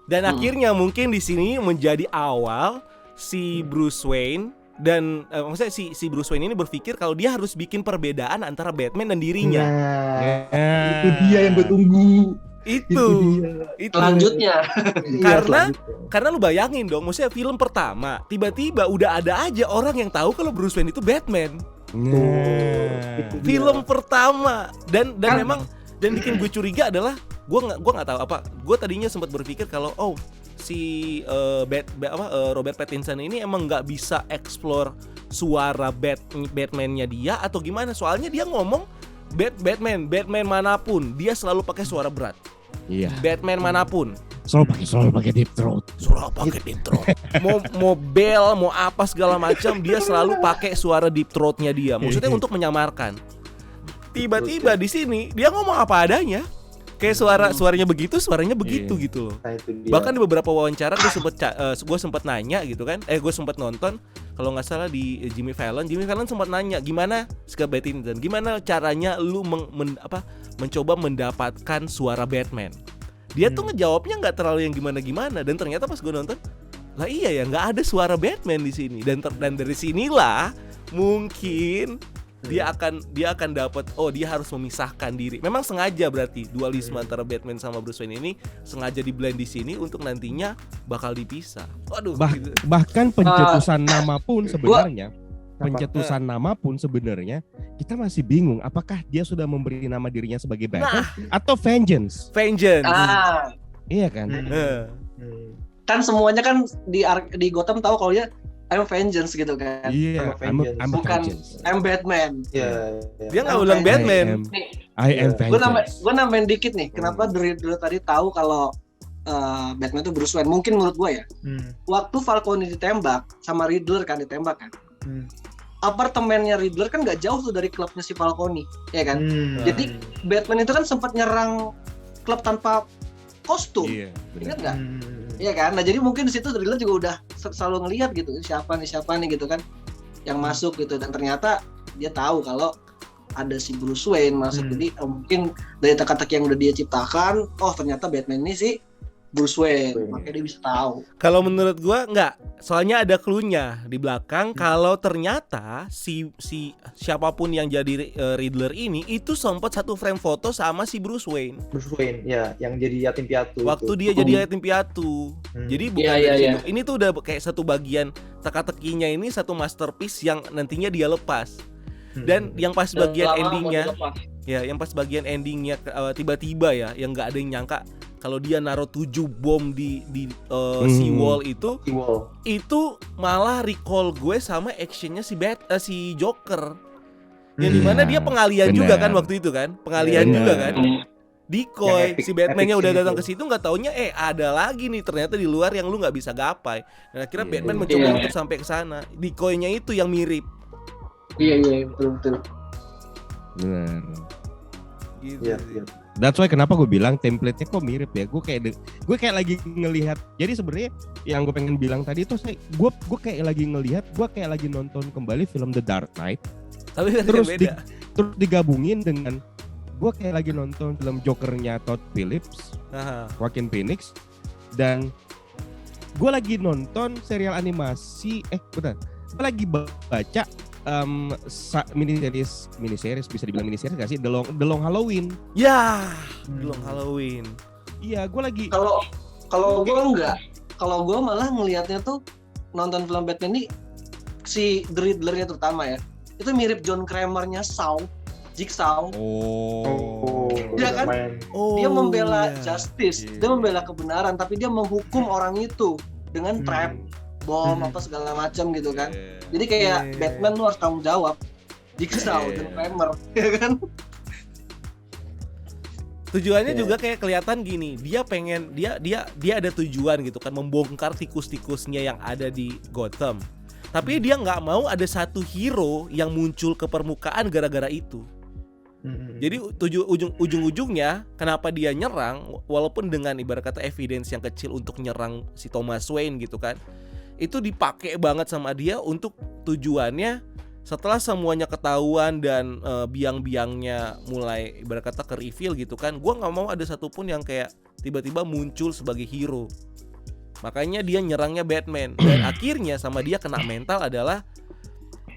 dan akhirnya mungkin di sini menjadi awal si Bruce Wayne dan maksudnya si Bruce Wayne ini berpikir kalau dia harus bikin perbedaan antara Batman dan dirinya. Nah, itu dia yang gue tunggu. Itu dia. Selanjutnya. Karena lu bayangin dong, maksudnya film pertama tiba-tiba udah ada aja orang yang tahu kalau Bruce Wayne itu Batman. Nah. Film pertama dan Kan- memang dan bikin gue curiga adalah gua nggak tahu apa. Gue tadinya sempat berpikir kalau si Robert Pattinson ini emang nggak bisa explore suara Batman-nya dia atau gimana? Soalnya dia ngomong Batman manapun dia selalu pakai suara berat. Iya. Batman manapun Selalu pakai deep throat. suara pakai deep throat. Mau bel, mau apa segala macam dia selalu pakai suara deep throatnya dia. Maksudnya untuk menyamarkan. Tiba-tiba di sini dia ngomong apa adanya. Kayak suaranya begitu gitu loh. Nah, itu dia. Bahkan di beberapa wawancara gue sempat nanya gitu kan. Gue sempat nonton kalau nggak salah di Jimmy Fallon sempat nanya gimana Scott Pattinson, gimana caranya lu mencoba mendapatkan suara Batman. Dia tuh ngejawabnya nggak terlalu yang gimana-gimana, dan ternyata pas gue nonton, lah iya ya nggak ada suara Batman di sini, dan dari sinilah mungkin dia akan dapat, dia harus memisahkan diri. Memang sengaja berarti dualisme antara Batman sama Bruce Wayne ini sengaja di-blend di sini untuk nantinya bakal dipisah. Waduh. Gitu. Bahkan pencetusan nama pun sebenarnya kita masih bingung apakah dia sudah memberi nama dirinya sebagai Batman atau Vengeance. Vengeance. Iya kan? Eh, Kan semuanya kan di Gotham tahu kalau dia I'm vengeance gitu kan. Iya, I'm a Bukan vengeance. I'm Batman. Iya. dia nggak bilang Batman. I am Gue vengeance. nambahin dikit nih. Kenapa dari dulu tadi tahu kalau Batman itu Bruce Wayne? Mungkin menurut gue ya. Waktu Falcone ditembak sama Riddler kan ditembak kan. Apartemennya Riddler kan nggak jauh tuh dari klubnya si Falcone, ya kan? Jadi Batman itu kan sempat nyerang klub tanpa kostum. Iya, Ingat benar. nggak? Iya kan? Nah jadi mungkin di situ Riddler juga udah selalu ngelihat gitu siapa nih gitu kan yang masuk gitu, dan ternyata dia tahu kalau ada si Bruce Wayne masuk. Jadi mungkin dari teka-teki yang udah dia ciptakan, oh ternyata Batman ini si Bruce Wayne, makanya dia bisa tahu. Kalau menurut gua nggak, soalnya ada clue-nya di belakang kalau ternyata si siapapun yang jadi Riddler ini itu sempat satu frame foto sama si Bruce Wayne. Bruce Wayne ya, yang jadi yatim piatu. Waktu itu. dia jadi yatim piatu. Jadi bukan Iya, dari iya, situ. Ini tuh udah kayak satu bagian teka-tekinya, ini satu masterpiece yang nantinya dia lepas. Dan yang pas bagian endingnya, ya yang pas bagian endingnya tiba-tiba ya, yang nggak ada yang nyangka kalau dia naruh 7 bom di seawall itu malah recall gue sama actionnya si Joker, yang dimana dia pengalian juga kan waktu itu kan, pengalian juga kan, decoy. Si Batman-nya udah datang ke situ, nggak taunya ada lagi nih ternyata di luar yang lu nggak bisa gapai. Dan akhirnya Batman mencoba untuk sampai ke sana. Decoy-nya itu yang mirip. Iya betul. Benar. Gitu Iya, sih. iya. That's why kenapa gue bilang template-nya kok mirip ya. Gue kayak lagi ngelihat. Jadi sebenarnya yang gue pengen bilang tadi itu gue kayak lagi ngelihat, gue kayak lagi nonton kembali film The Dark Knight. Tapi Terus beda. terus digabungin dengan gue kayak lagi nonton film Joker-nya Todd Phillips, Nah, Joaquin Phoenix, dan gue lagi nonton serial animasi. Gue lagi baca miniseries bisa dibilang miniseries gak sih? The Long Halloween. ya, belum Halloween. Iya, gue lagi. Kalau gue enggak, kalau gue malah ngelihatnya tuh nonton film Batman ini si The Riddler-nya terutama ya, itu mirip John Kramer-nya Jigsaw. Dia kan, dia membela justice, dia membela kebenaran, tapi dia menghukum orang itu dengan trap, bom apa segala macam gitu kan. Jadi kayak Batman lu harus tanggung jawab. Jigsaw dan Kramer, ya kan? Tujuannya juga kayak kelihatan gini, dia pengen dia ada tujuan gitu kan, membongkar tikus-tikusnya yang ada di Gotham. Tapi dia nggak mau ada satu hero yang muncul ke permukaan gara-gara itu. Jadi ujung-ujungnya kenapa dia nyerang, walaupun dengan ibarat kata evidence yang kecil untuk nyerang si Thomas Wayne gitu kan, itu dipakai banget sama dia untuk tujuannya. Setelah semuanya ketahuan dan biang-biangnya mulai ibarat kata ke reveal gitu kan, gue nggak mau ada satupun yang kayak tiba-tiba muncul sebagai hero. Makanya dia nyerangnya Batman, dan akhirnya sama dia kena mental adalah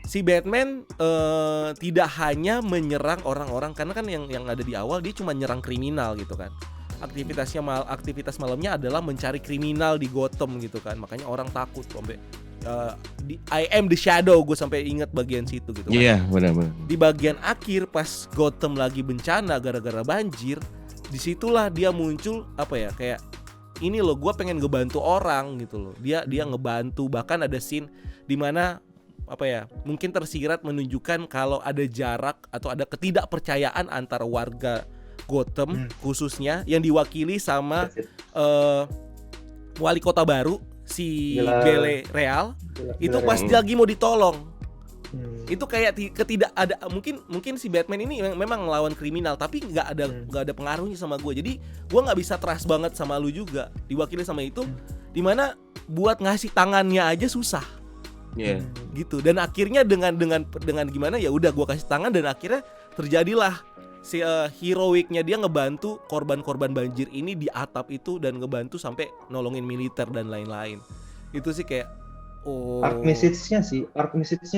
si Batman tidak hanya menyerang orang-orang, karena kan yang ada di awal dia cuma nyerang kriminal gitu kan. Aktivitas malamnya adalah mencari kriminal di Gotham gitu kan. Makanya orang takut sampai I am the shadow, gue sampai ingat bagian situ gitu kan. Iya, benar-benar. Di bagian akhir pas Gotham lagi bencana gara-gara banjir, disitulah dia muncul apa ya, kayak ini loh, gue pengen ngebantu orang gitu loh. Dia ngebantu, bahkan ada scene di mana apa ya, mungkin tersirat menunjukkan kalau ada jarak atau ada ketidakpercayaan antara warga Gotham khususnya yang diwakili sama wali kota baru si Bele Real itu pas dia lagi mau ditolong. Itu kayak ada mungkin si Batman ini memang ngelawan kriminal, tapi nggak ada pengaruhnya sama gue. Jadi gue nggak bisa trust banget sama lu juga, diwakili sama itu, dimana buat ngasih tangannya aja susah. Gitu. Dan akhirnya dengan gimana ya udah gue kasih tangan, dan akhirnya terjadilah si heroiknya dia ngebantu korban-korban banjir ini di atap itu, dan ngebantu sampai nolongin militer dan lain-lain. Itu sih kayak Arc message-nya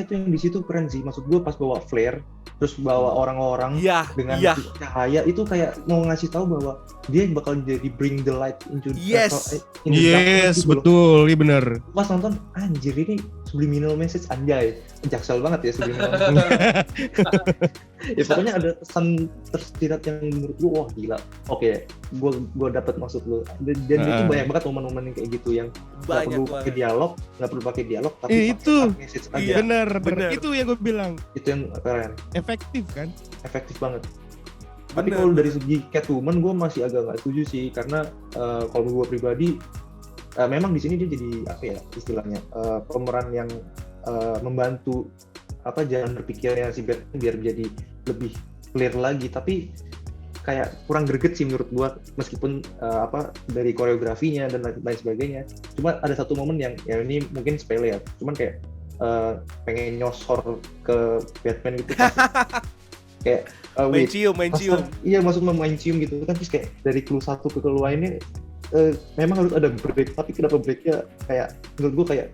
itu yang di situ keren sih. Maksud gue pas bawa flare, terus bawa orang-orang dengan cahaya, itu kayak mau ngasih tahu bahwa dia bakal jadi bring the light into Yes, betul, iya benar. Pas nonton, anjir ini subliminal message, anjay, jaksel banget ya subliminal ya pokoknya ada pesan tersirat yang menurut gue wah gila, oke, gue dapat maksud lu, dan itu banyak banget momen-momen yang kayak gitu yang nggak perlu pakai dialog tapi itu message aja. Iya. bener itu yang gue bilang, Itu yang keren, efektif kan. efektif banget. Tapi kalau dari segi Catwoman gue masih agak nggak setuju sih, karena kalau gue pribadi memang di sini dia jadi apa ya istilahnya pemeran yang membantu apa jalan berpikirnya si Batman biar jadi lebih clear lagi, tapi kayak kurang greget sih menurut gua, meskipun apa dari koreografinya dan lain sebagainya. Cuma ada satu momen yang ini mungkin sepele ya, cuman kayak pengen nyosor ke Batman gitu kayak main cium. Iya, maksud main cium gitu kan, terus kayak dari clue 1 ke clue lainnya memang harus ada break, tapi kenapa breaknya kayak menurut gue kayak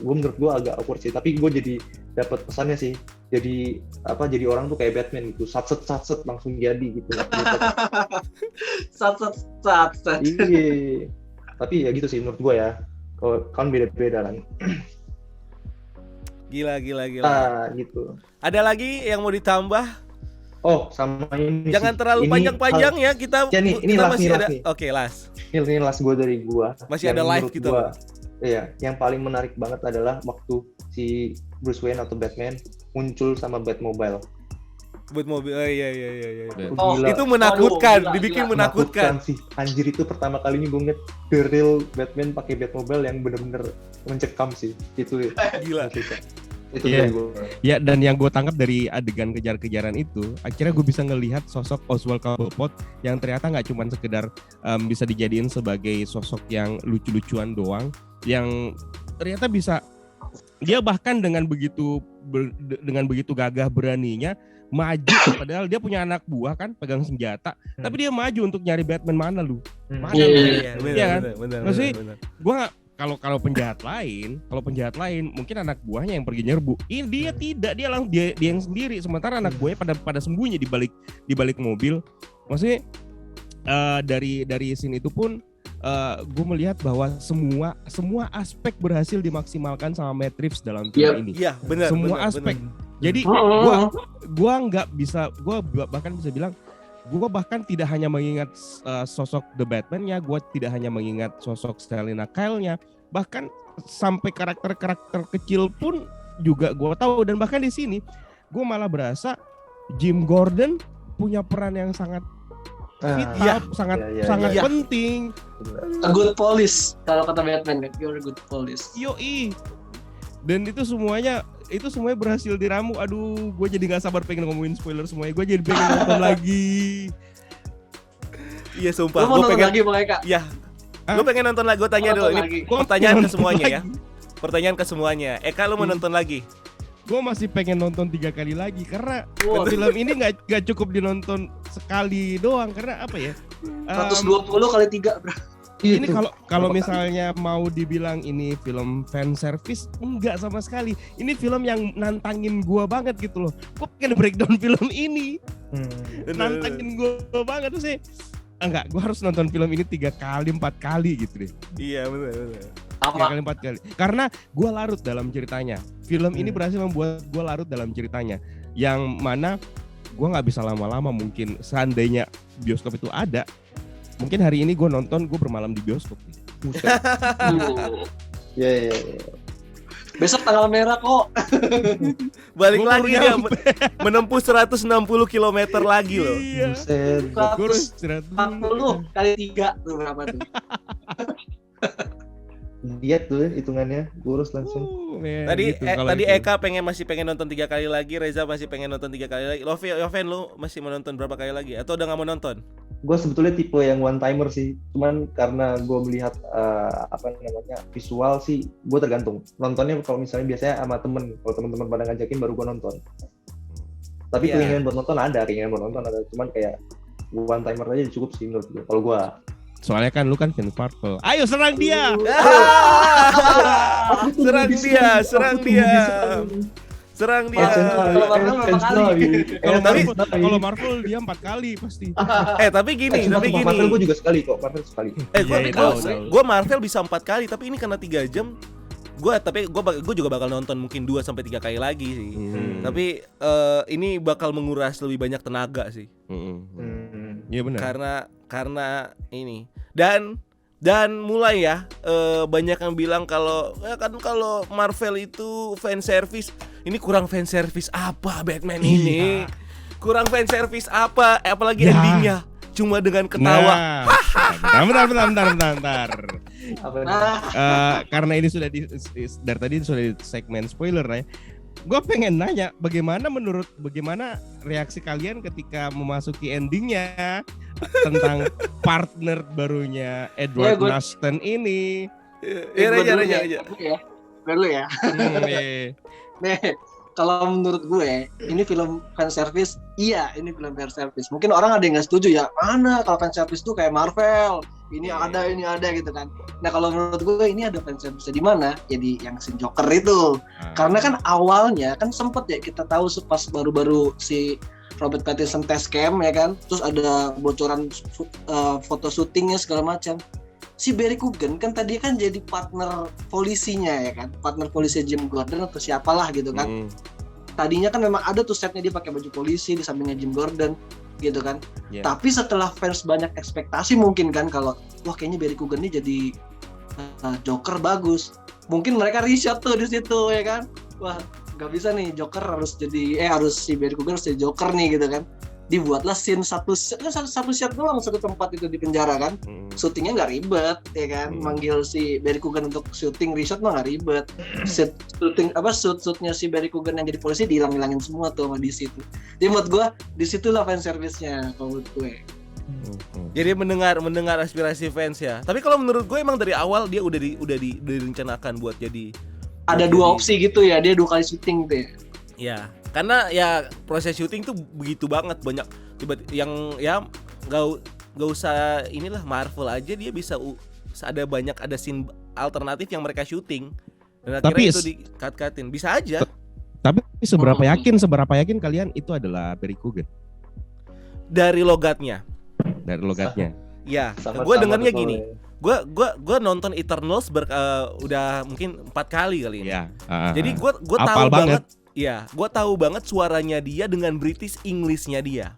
menurut gue agak awkward sih, tapi gue jadi dapat pesannya sih, jadi orang tuh kayak Batman gitu, satset langsung jadi gitu. Satset. Iya, tapi ya gitu sih menurut gue ya, kalau kan beda-beda lah. Gila. Gitu. Ada lagi yang mau ditambah? Oh, sama ini Jangan sih. terlalu panjang-panjang ya, kita Ya, ini kita last masih nih, ada. last nih. Oke, last. Ini last gue dari gue. Masih ada live gitu. Iya, yang paling menarik banget adalah waktu si Bruce Wayne atau Batman muncul sama Batmobile. Buat mobil. Iya. Oh, Gila. Itu menakutkan, Gila. dibikin menakutkan. Sih. Anjir, itu pertama kalinya gue ngeliat the real Batman pakai Batmobile yang bener-bener mencekam sih. Itu Gila. Itu Iya. dari gue. Ya, dan yang gue tangkap dari adegan kejar-kejaran itu, akhirnya gue bisa ngelihat sosok Oswald Cobblepot yang ternyata nggak cuma sekedar bisa dijadiin sebagai sosok yang lucu-lucuan doang, yang ternyata bisa dia bahkan dengan begitu gagah beraninya maju, padahal dia punya anak buah kan pegang senjata, tapi dia maju untuk nyari Batman mana lu? Mana lu? Iya, Iya kan? benar. Maksudnya, gue nggak, kalau penjahat lain mungkin anak buahnya yang pergi nyerbu. Ini dia tidak, dia yang sendiri, sementara anak buahnya pada sembunyi di balik mobil. Maksudnya dari scene itu pun gue melihat bahwa semua aspek berhasil dimaksimalkan sama Matt Reeves dalam film ini. Iya, benar. Semua benar, aspek. benar. Jadi gue bahkan bisa bilang, gue bahkan tidak hanya mengingat sosok The Batman-nya, gue tidak hanya mengingat sosok Selina Kyle-nya, bahkan sampai karakter kecil pun juga gue tahu. Dan bahkan di sini gue malah berasa Jim Gordon punya peran yang sangat vital, sangat penting. A good police kalau kata Batman, you're a good police. Yoi. Dan itu semuanya berhasil diramu. Aduh, gue jadi nggak sabar pengen ngomongin spoiler semuanya. Gue jadi pengen nonton lagi. Iya, sumpah. Lu mau Gue nonton pengen lagi makanya. Iya. Gue pengen nonton lagi. Gue tanya dulu ini pertanyaan ke semuanya ya. Pertanyaan ke semuanya. Eka, lu mau nonton lagi? Gue masih pengen nonton 3 kali lagi karena film ini nggak cukup dinonton sekali doang, karena apa ya? 120 kali 3, bro. Ini kalau misalnya mau dibilang ini film fan service, enggak sama sekali. Ini film yang nantangin gua banget gitu loh. Gua pengen breakdown film ini. Nantangin gua banget tuh sih. Enggak, gua harus nonton film ini 3 kali 4 kali gitu deh. Iya, benar. 3 kali 4 kali. Karena gua larut dalam ceritanya. Film ini berhasil membuat gua larut dalam ceritanya. Yang mana gua nggak bisa lama-lama, mungkin seandainya bioskop itu ada. Mungkin hari ini gue nonton, gue bermalam di bioskop. Iya. Besok tanggal merah kok. Balik Gua lagi baru dia nyampe. menempuh 160 km lagi loh. Iya. Buset. Gue harus istirahat dulu. 140 kali 3 tuh berapa tuh? Lihat tuh hitungannya, lurus langsung. Tadi Gitu, kalau tadi itu. Eka masih pengen nonton 3 kali lagi, Reza masih pengen nonton 3 kali lagi. Yoven, lu masih mau nonton berapa kali lagi atau udah nggak mau nonton? Gue sebetulnya tipe yang one timer sih, cuman karena gue melihat visual sih, gue tergantung nontonnya. Kalau misalnya biasanya sama temen, kalau teman-teman pada ngajakin baru gue nonton. Tapi Iya. keinginan buat nonton ada, cuman kayak one timer aja cukup sih menurut gue. Kalau gue Soalnya kan lu kan fans Marvel. Ayo serang dia. Serang dia. Kalau Marvel dia 4 kali pasti. Tapi gini. Marvel gue juga sekali kok, Marvel sekali. Gue Marvel bisa 4 kali, tapi ini karena 3 jam Gue juga bakal nonton mungkin 2 sampai 3 kali lagi sih. Tapi ini bakal menguras lebih banyak tenaga sih. Iya benar. Karena ini dan mulai ya banyak yang bilang kalau Marvel itu fan service. Ini kurang fan service apa Batman ini? Kurang fan service apa? Apalagi endingnya cuma dengan ketawa. Bentar. Karena ini sudah dari tadi sudah di segmen spoiler ya. Gue pengen nanya bagaimana reaksi kalian ketika memasuki endingnya tentang partner barunya Edward Norton ini. Raja. Dulu ya. Nih, kalau menurut gue ini film fan service, iya ini film fan service. Mungkin orang ada yang nggak setuju ya, mana kalau fan service tuh kayak Marvel, ini ada gitu kan. Nah kalau menurut gue ini ada fan service di mana? Jadi yang si Joker itu, karena kan awalnya kan sempet ya kita tahu pas baru-baru si Robert Pattinson test cam ya kan, terus ada bocoran foto syutingnya segala macam. Si Barry Keoghan kan tadi kan jadi partner polisinya ya kan, partner polisi Jim Gordon atau siapalah gitu kan. Tadinya kan memang ada tuh setnya dia pakai baju polisi di sampingnya Jim Gordon gitu kan. Tapi setelah fans banyak ekspektasi mungkin kan kalau wah kayaknya Barry Keoghan ini jadi Joker bagus. Mungkin mereka riset tuh di situ ya kan. Wah nggak bisa nih Joker harus si Barry Keoghan harus jadi Joker nih gitu kan. Dibuatlah scene satu shot doang satu tempat itu di penjara kan. Syutingnya nggak ribet ya kan. Manggil si Barry Keoghan untuk syuting resort mah nggak ribet. Shootnya si Barry Keoghan yang jadi polisi dihilang-hilangin semua tuh sama DC itu. Jadi menurut gue disitulah fan service-nya kalau menurut gue. Jadi mendengar aspirasi fans ya. Tapi kalau menurut gue emang dari awal dia udah direncanakan buat jadi. Ada dua opsi gitu ya, dia 2 kali syuting tuh ya. Ya, karena ya proses syuting tuh begitu banget banyak yang ya nggak usah inilah Marvel aja dia bisa ada scene alternatif yang mereka syuting dan akhirnya itu di-cut-cutin bisa aja. Tapi seberapa yakin kalian itu adalah Barry Keoghan? Dari logatnya. Ya, gue dengarnya gini. Gue nonton Eternals udah mungkin 4 kali kali ini. Ya, jadi gue tahu banget. Ya, gue tahu banget suaranya dia dengan British English-nya dia.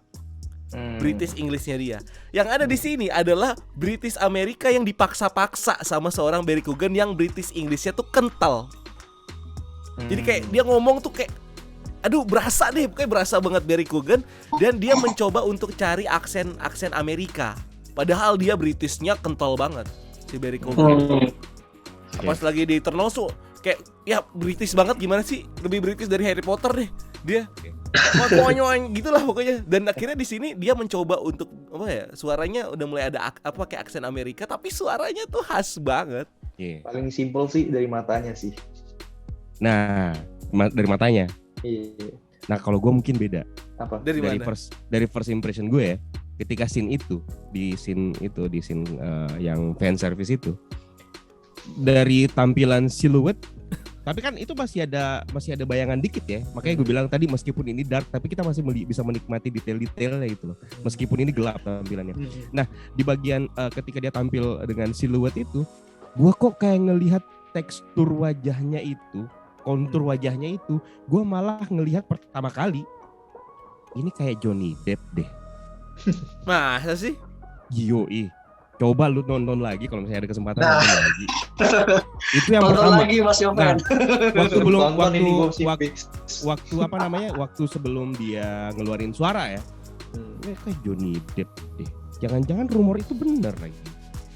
British English-nya dia. Yang ada di sini adalah British Amerika yang dipaksa-paksa sama seorang Barry Keoghan yang British English-nya tuh kental. Jadi kayak dia ngomong tuh kayak berasa banget Barry Keoghan dan dia mencoba untuk cari aksen Amerika. Padahal dia British-nya kental banget si Barry Keoghan. Pas lagi di Eternals tuh kayak ya British banget gimana sih, lebih British dari Harry Potter deh dia. Konyol gitulah pokoknya. Dan akhirnya di sini dia mencoba untuk suaranya udah mulai ada kayak aksen Amerika tapi suaranya tuh khas banget. Paling simpel sih dari matanya sih. Nah, dari matanya. Iya. Nah, kalau gue mungkin beda. Apa? Dari first impression gue ya, ketika scene yang fan service itu, dari tampilan siluet, tapi kan itu masih ada bayangan dikit ya. Makanya gue bilang tadi meskipun ini dark, tapi kita masih bisa menikmati detail-detailnya gitu loh. Meskipun ini gelap tampilannya. Nah, di bagian ketika dia tampil dengan siluet itu, gue kok kayak ngelihat tekstur wajahnya itu, kontur wajahnya itu, gue malah ngelihat pertama kali ini kayak Johnny Depp deh. Masa sih? Yoi. Coba lu nonton lagi kalau misalnya ada kesempatan nonton lagi. Itu yang nonton pertama. Lagi Mas Yofen. Waktu sebelum dia ngeluarin suara ya. Kayak Johnny Depp deh. Jangan-jangan rumor itu benar lagi.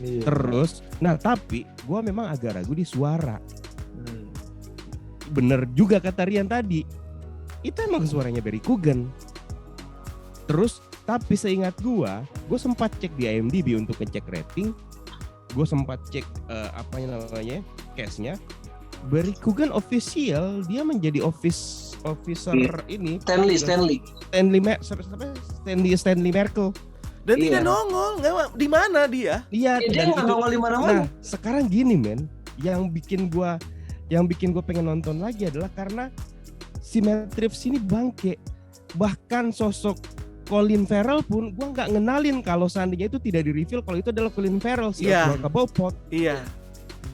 Iya. Terus, tapi gue memang agak ragu di suara. Bener juga kata Rian tadi. Itu emang suaranya Barry Keoghan. Terus tapi seingat gue sempat cek di IMDb untuk ngecek rating. Gue sempat cek case-nya. Barry Keoghan official, dia menjadi officer ini. Stanley Merkel. Dan tidak nongol, nggak di mana dia? Iya, dia nggak nongol di mana-mana. Nah, sekarang gini men, yang bikin gue pengen nonton lagi adalah karena si Matt Reeves ini bangke. Bahkan sosok Colin Farrell pun gue nggak ngenalin kalau seandainya itu tidak di-reveal kalau itu adalah Colin Farrell si Kerbau Pot. Iya.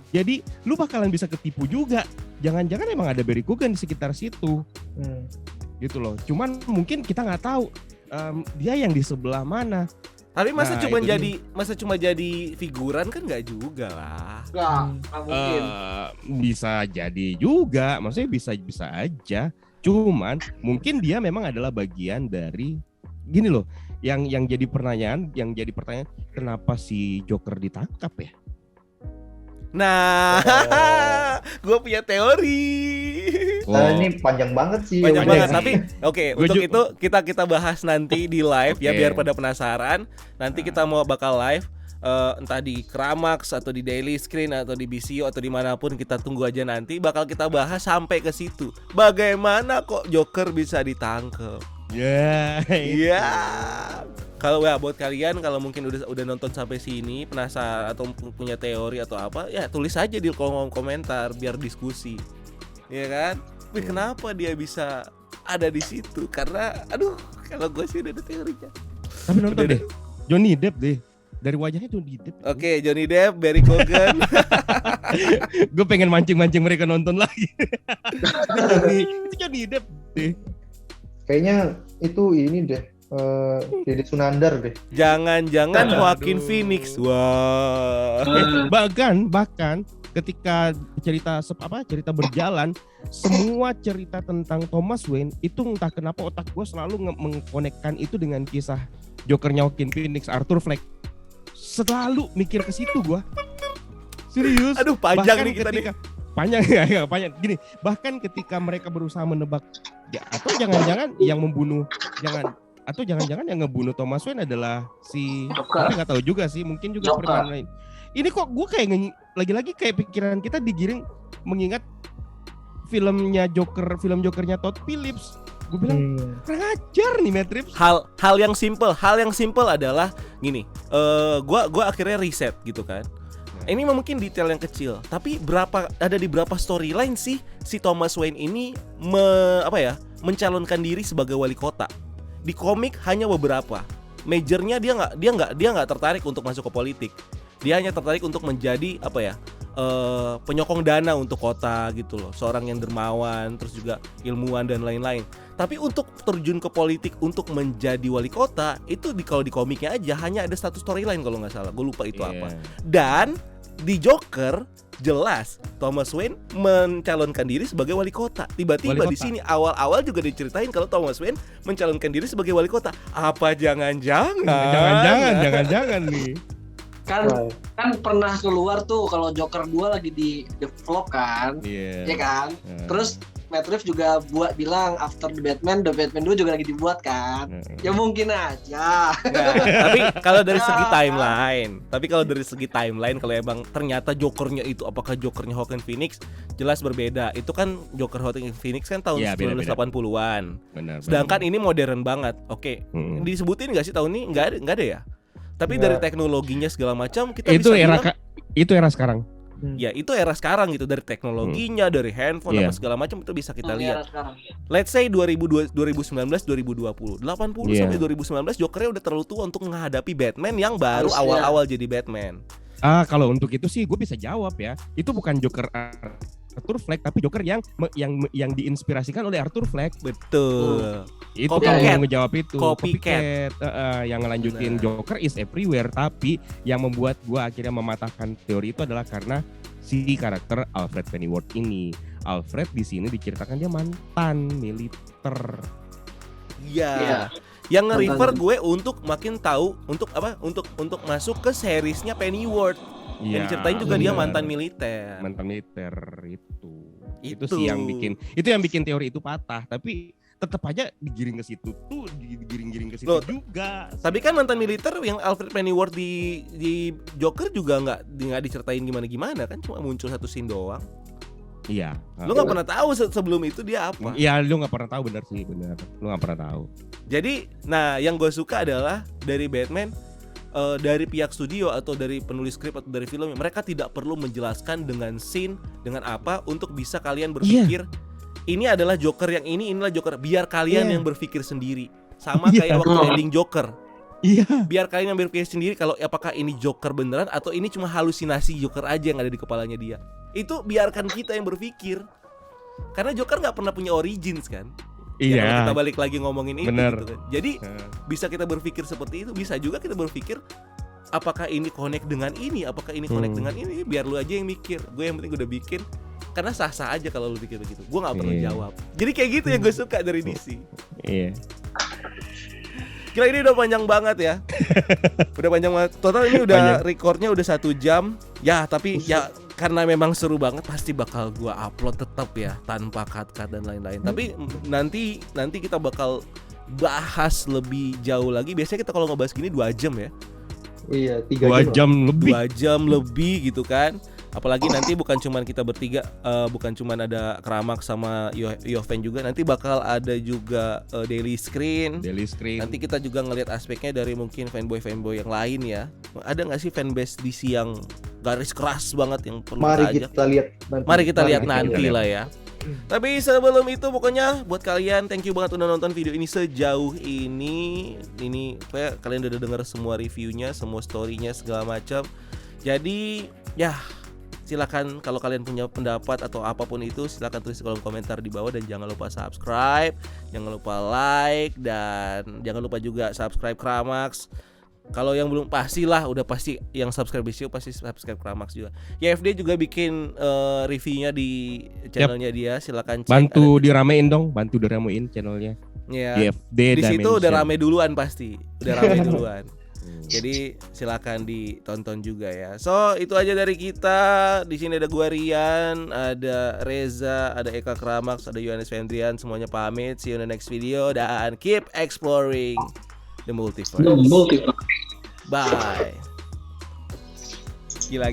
Jadi lu bakalan bisa ketipu juga. Jangan-jangan emang ada Barry Keoghan di sekitar situ. Gitu loh. Cuman mungkin kita nggak tahu dia yang di sebelah mana. Tapi masa Nah, cuma jadi figuran kan nggak juga lah. Nggak mungkin. Bisa jadi juga, maksudnya bisa aja. Cuman mungkin dia memang adalah bagian dari gini loh. Yang jadi pertanyaan, kenapa si Joker ditangkap ya? Nah, gue punya teori. Ini panjang banget sih. Banyak Udah. banget. Tapi oke, Gua untuk ju- itu kita bahas nanti di live ya, Oke. biar pada penasaran. Nanti kita mau bakal live entah di Kramax atau di Daily Screen atau di BCO atau dimanapun, kita tunggu aja nanti bakal kita bahas sampai ke situ. Bagaimana kok Joker bisa ditangkap? Ya. Iya. Kalau ya buat kalian kalau mungkin udah nonton sampai sini penasaran atau punya teori atau apa ya tulis aja di kolom komentar biar diskusi. Iya kan? Wih, kenapa dia bisa ada di situ? Karena aduh, kalau gue sih udah ada teorinya. Tapi nonton Udah deh. Johnny Depp deh. Dari wajahnya Johnny Depp. Oke, Johnny Depp, Barry Keoghan. Gue pengen mancing-mancing mereka nonton lagi. Itu Johnny Depp deh. Kayaknya itu ini deh. Dede Sunandar deh. Jangan-jangan Aduh. Joaquin Phoenix. Wah. Bahkan ketika cerita berjalan, semua cerita tentang Thomas Wayne itu entah kenapa otak gue selalu mengkonekkan itu dengan kisah Jokernya Joaquin Phoenix, Arthur Fleck. Selalu mikir ke situ gue. Serius. Aduh, panjang Bahkan nih kita nih. Panjang ya, panjang. Gini, bahkan ketika mereka berusaha menebak ya, atau jangan-jangan yang yang ngebunuh Thomas Wayne adalah si Joker. nggak tahu juga sih, mungkin juga Joker. permainan lain. Ini kok gue kayak lagi-lagi kayak pikiran kita digiring mengingat film Jokernya Todd Phillips. Gue bilang kurang ajar nih Matt Reeves. Hal yang simple adalah gini. Gua akhirnya riset gitu kan. Ini mungkin detail yang kecil, tapi ada di berapa storyline sih si Thomas Wayne ini mencalonkan diri sebagai wali kota. Di komik hanya beberapa. Majornya dia nggak tertarik untuk masuk ke politik. Dia hanya tertarik untuk menjadi penyokong dana untuk kota gitu loh. Seorang yang dermawan, terus juga ilmuwan dan lain-lain. Tapi untuk terjun ke politik untuk menjadi wali kota itu kalau di komiknya aja hanya ada satu storyline kalau nggak salah. Gue lupa itu apa. Dan di Joker jelas Thomas Wayne mencalonkan diri sebagai wali kota. Tiba-tiba di sini awal-awal juga diceritain kalau Thomas Wayne mencalonkan diri sebagai wali kota. Apa jangan-jangan nih. Kan pernah keluar tuh kalau Joker 2 lagi di develop kan. Iya. Ya kan? Terus Matt Reeves juga bilang after The Batman 2 juga lagi dibuat kan. Ya mungkin aja. Tapi kalau dari segi timeline, kalau emang ternyata Jokernya itu apakah Jokernya Joaquin Phoenix, jelas berbeda. Itu kan Joker Joaquin Phoenix kan tahun Ya, beda. 1980-an. Benar. Sedangkan ini modern banget. Oke. Disebutin nggak sih tahun ini? Nggak ada ya. Tapi dari teknologinya segala macam kita itu bisa bilang, itu era sekarang. ya itu era sekarang gitu, dari teknologinya, dari handphone apa segala macam itu bisa kita lihat. Let's say 2019 2020, 80 sampai 2019 Jokernya udah terlalu tua untuk menghadapi Batman yang baru awal-awal jadi Batman. Kalau untuk itu sih gue bisa jawab ya. Itu bukan Joker Arthur Fleck, tapi Joker yang diinspirasikan oleh Arthur Fleck. Betul. Itu Copycat. kalau mau ngejawab itu Copycat. Yang ngelanjutin Benar. Joker is everywhere, tapi yang membuat gue akhirnya mematahkan teori itu adalah karena si karakter Alfred Pennyworth ini. Alfred di sini diceritakan dia mantan militer. Iya. Yang nge-refer gue untuk makin tahu untuk masuk ke seriesnya Pennyworth. Yang diceritain juga dia mantan militer. Mantan militer itu Itu. sih yang bikin teori itu patah, tapi tetap aja digiring ke situ digiring ke situ Loh, juga. Tapi kan mantan militer yang Alfred Pennyworth di Joker juga nggak diceritain gimana kan, cuma muncul satu scene doang. Iya. Lu nggak pernah tahu sebelum itu dia apa. Iya, lu nggak pernah tahu, benar. Lu nggak pernah tahu. Jadi, nah yang gue suka adalah dari Batman, dari pihak studio atau dari penulis skrip atau dari film, mereka tidak perlu menjelaskan dengan scene, dengan apa untuk bisa kalian berpikir ini adalah Joker yang inilah Joker. Biar kalian yang berpikir sendiri. Sama kayak waktu ending Joker. Iya. Biar kalian yang berpikir sendiri kalau apakah ini Joker beneran atau ini cuma halusinasi Joker aja yang ada di kepalanya dia. Itu biarkan kita yang berpikir. Karena Joker nggak pernah punya origins kan. Ya, kalau Iya. kita balik lagi ngomongin itu Bener. gitu kan. Jadi bisa kita berpikir seperti itu, bisa juga kita berpikir apakah ini connect dengan ini, apakah ini connect dengan ini, biar lu aja yang mikir. Gue yang penting udah bikin. Karena sah-sah aja kalau lu pikir begitu. Gue nggak perlu Iya. jawab. Jadi kayak gitu yang gue suka dari DC. Iya. Gila, ini udah panjang banget ya. Udah panjang banget. Total ini udah Panjang. recordnya udah 1 jam. Ya tapi ya karena memang seru banget pasti bakal gua upload tetap ya, tanpa cut-cut dan lain-lain. Tapi nanti kita bakal bahas lebih jauh lagi. Biasanya kita kalau ngebahas gini 2 jam ya. Iya, 2 3 jam. jam lebih. 2 jam lebih gitu kan. Apalagi nanti bukan cuman kita bertiga, bukan cuman ada Kramak sama Yoven juga. Nanti bakal ada juga daily screen. Daily screen. Nanti kita juga ngelihat aspeknya dari mungkin fanboy yang lain ya. Ada nggak sih fanbase DC yang garis keras banget yang perlu Mari kita ajak? kita lihat nanti. Mari kita lihat kita nanti lihat. lah ya. Tapi sebelum itu pokoknya buat kalian thank you banget udah nonton video ini sejauh ini. Ini kayak kalian udah denger semua reviewnya, semua storynya segala macam. Jadi ya silakan kalau kalian punya pendapat atau apapun itu silakan tulis di kolom komentar di bawah dan jangan lupa subscribe, jangan lupa like dan jangan lupa juga subscribe Kramax. Kalau yang belum pastilah udah pasti yang subscribe Bisio pasti subscribe Kramax juga. YFD juga bikin reviewnya di channelnya dia, silakan cek. Bantu diramein dong, bantu diramein channelnya. Ya. YFD Di situ udah Dimension. rame duluan pasti, udah rame duluan. Jadi silakan ditonton juga ya. So itu aja dari kita. Di sini ada gua Rian, ada Reza, ada Eka Kramax, ada Yohanes Fendrian. Semuanya pamit. See you in the next video dan keep exploring the multiverse. Multiverse. Bye. Gila.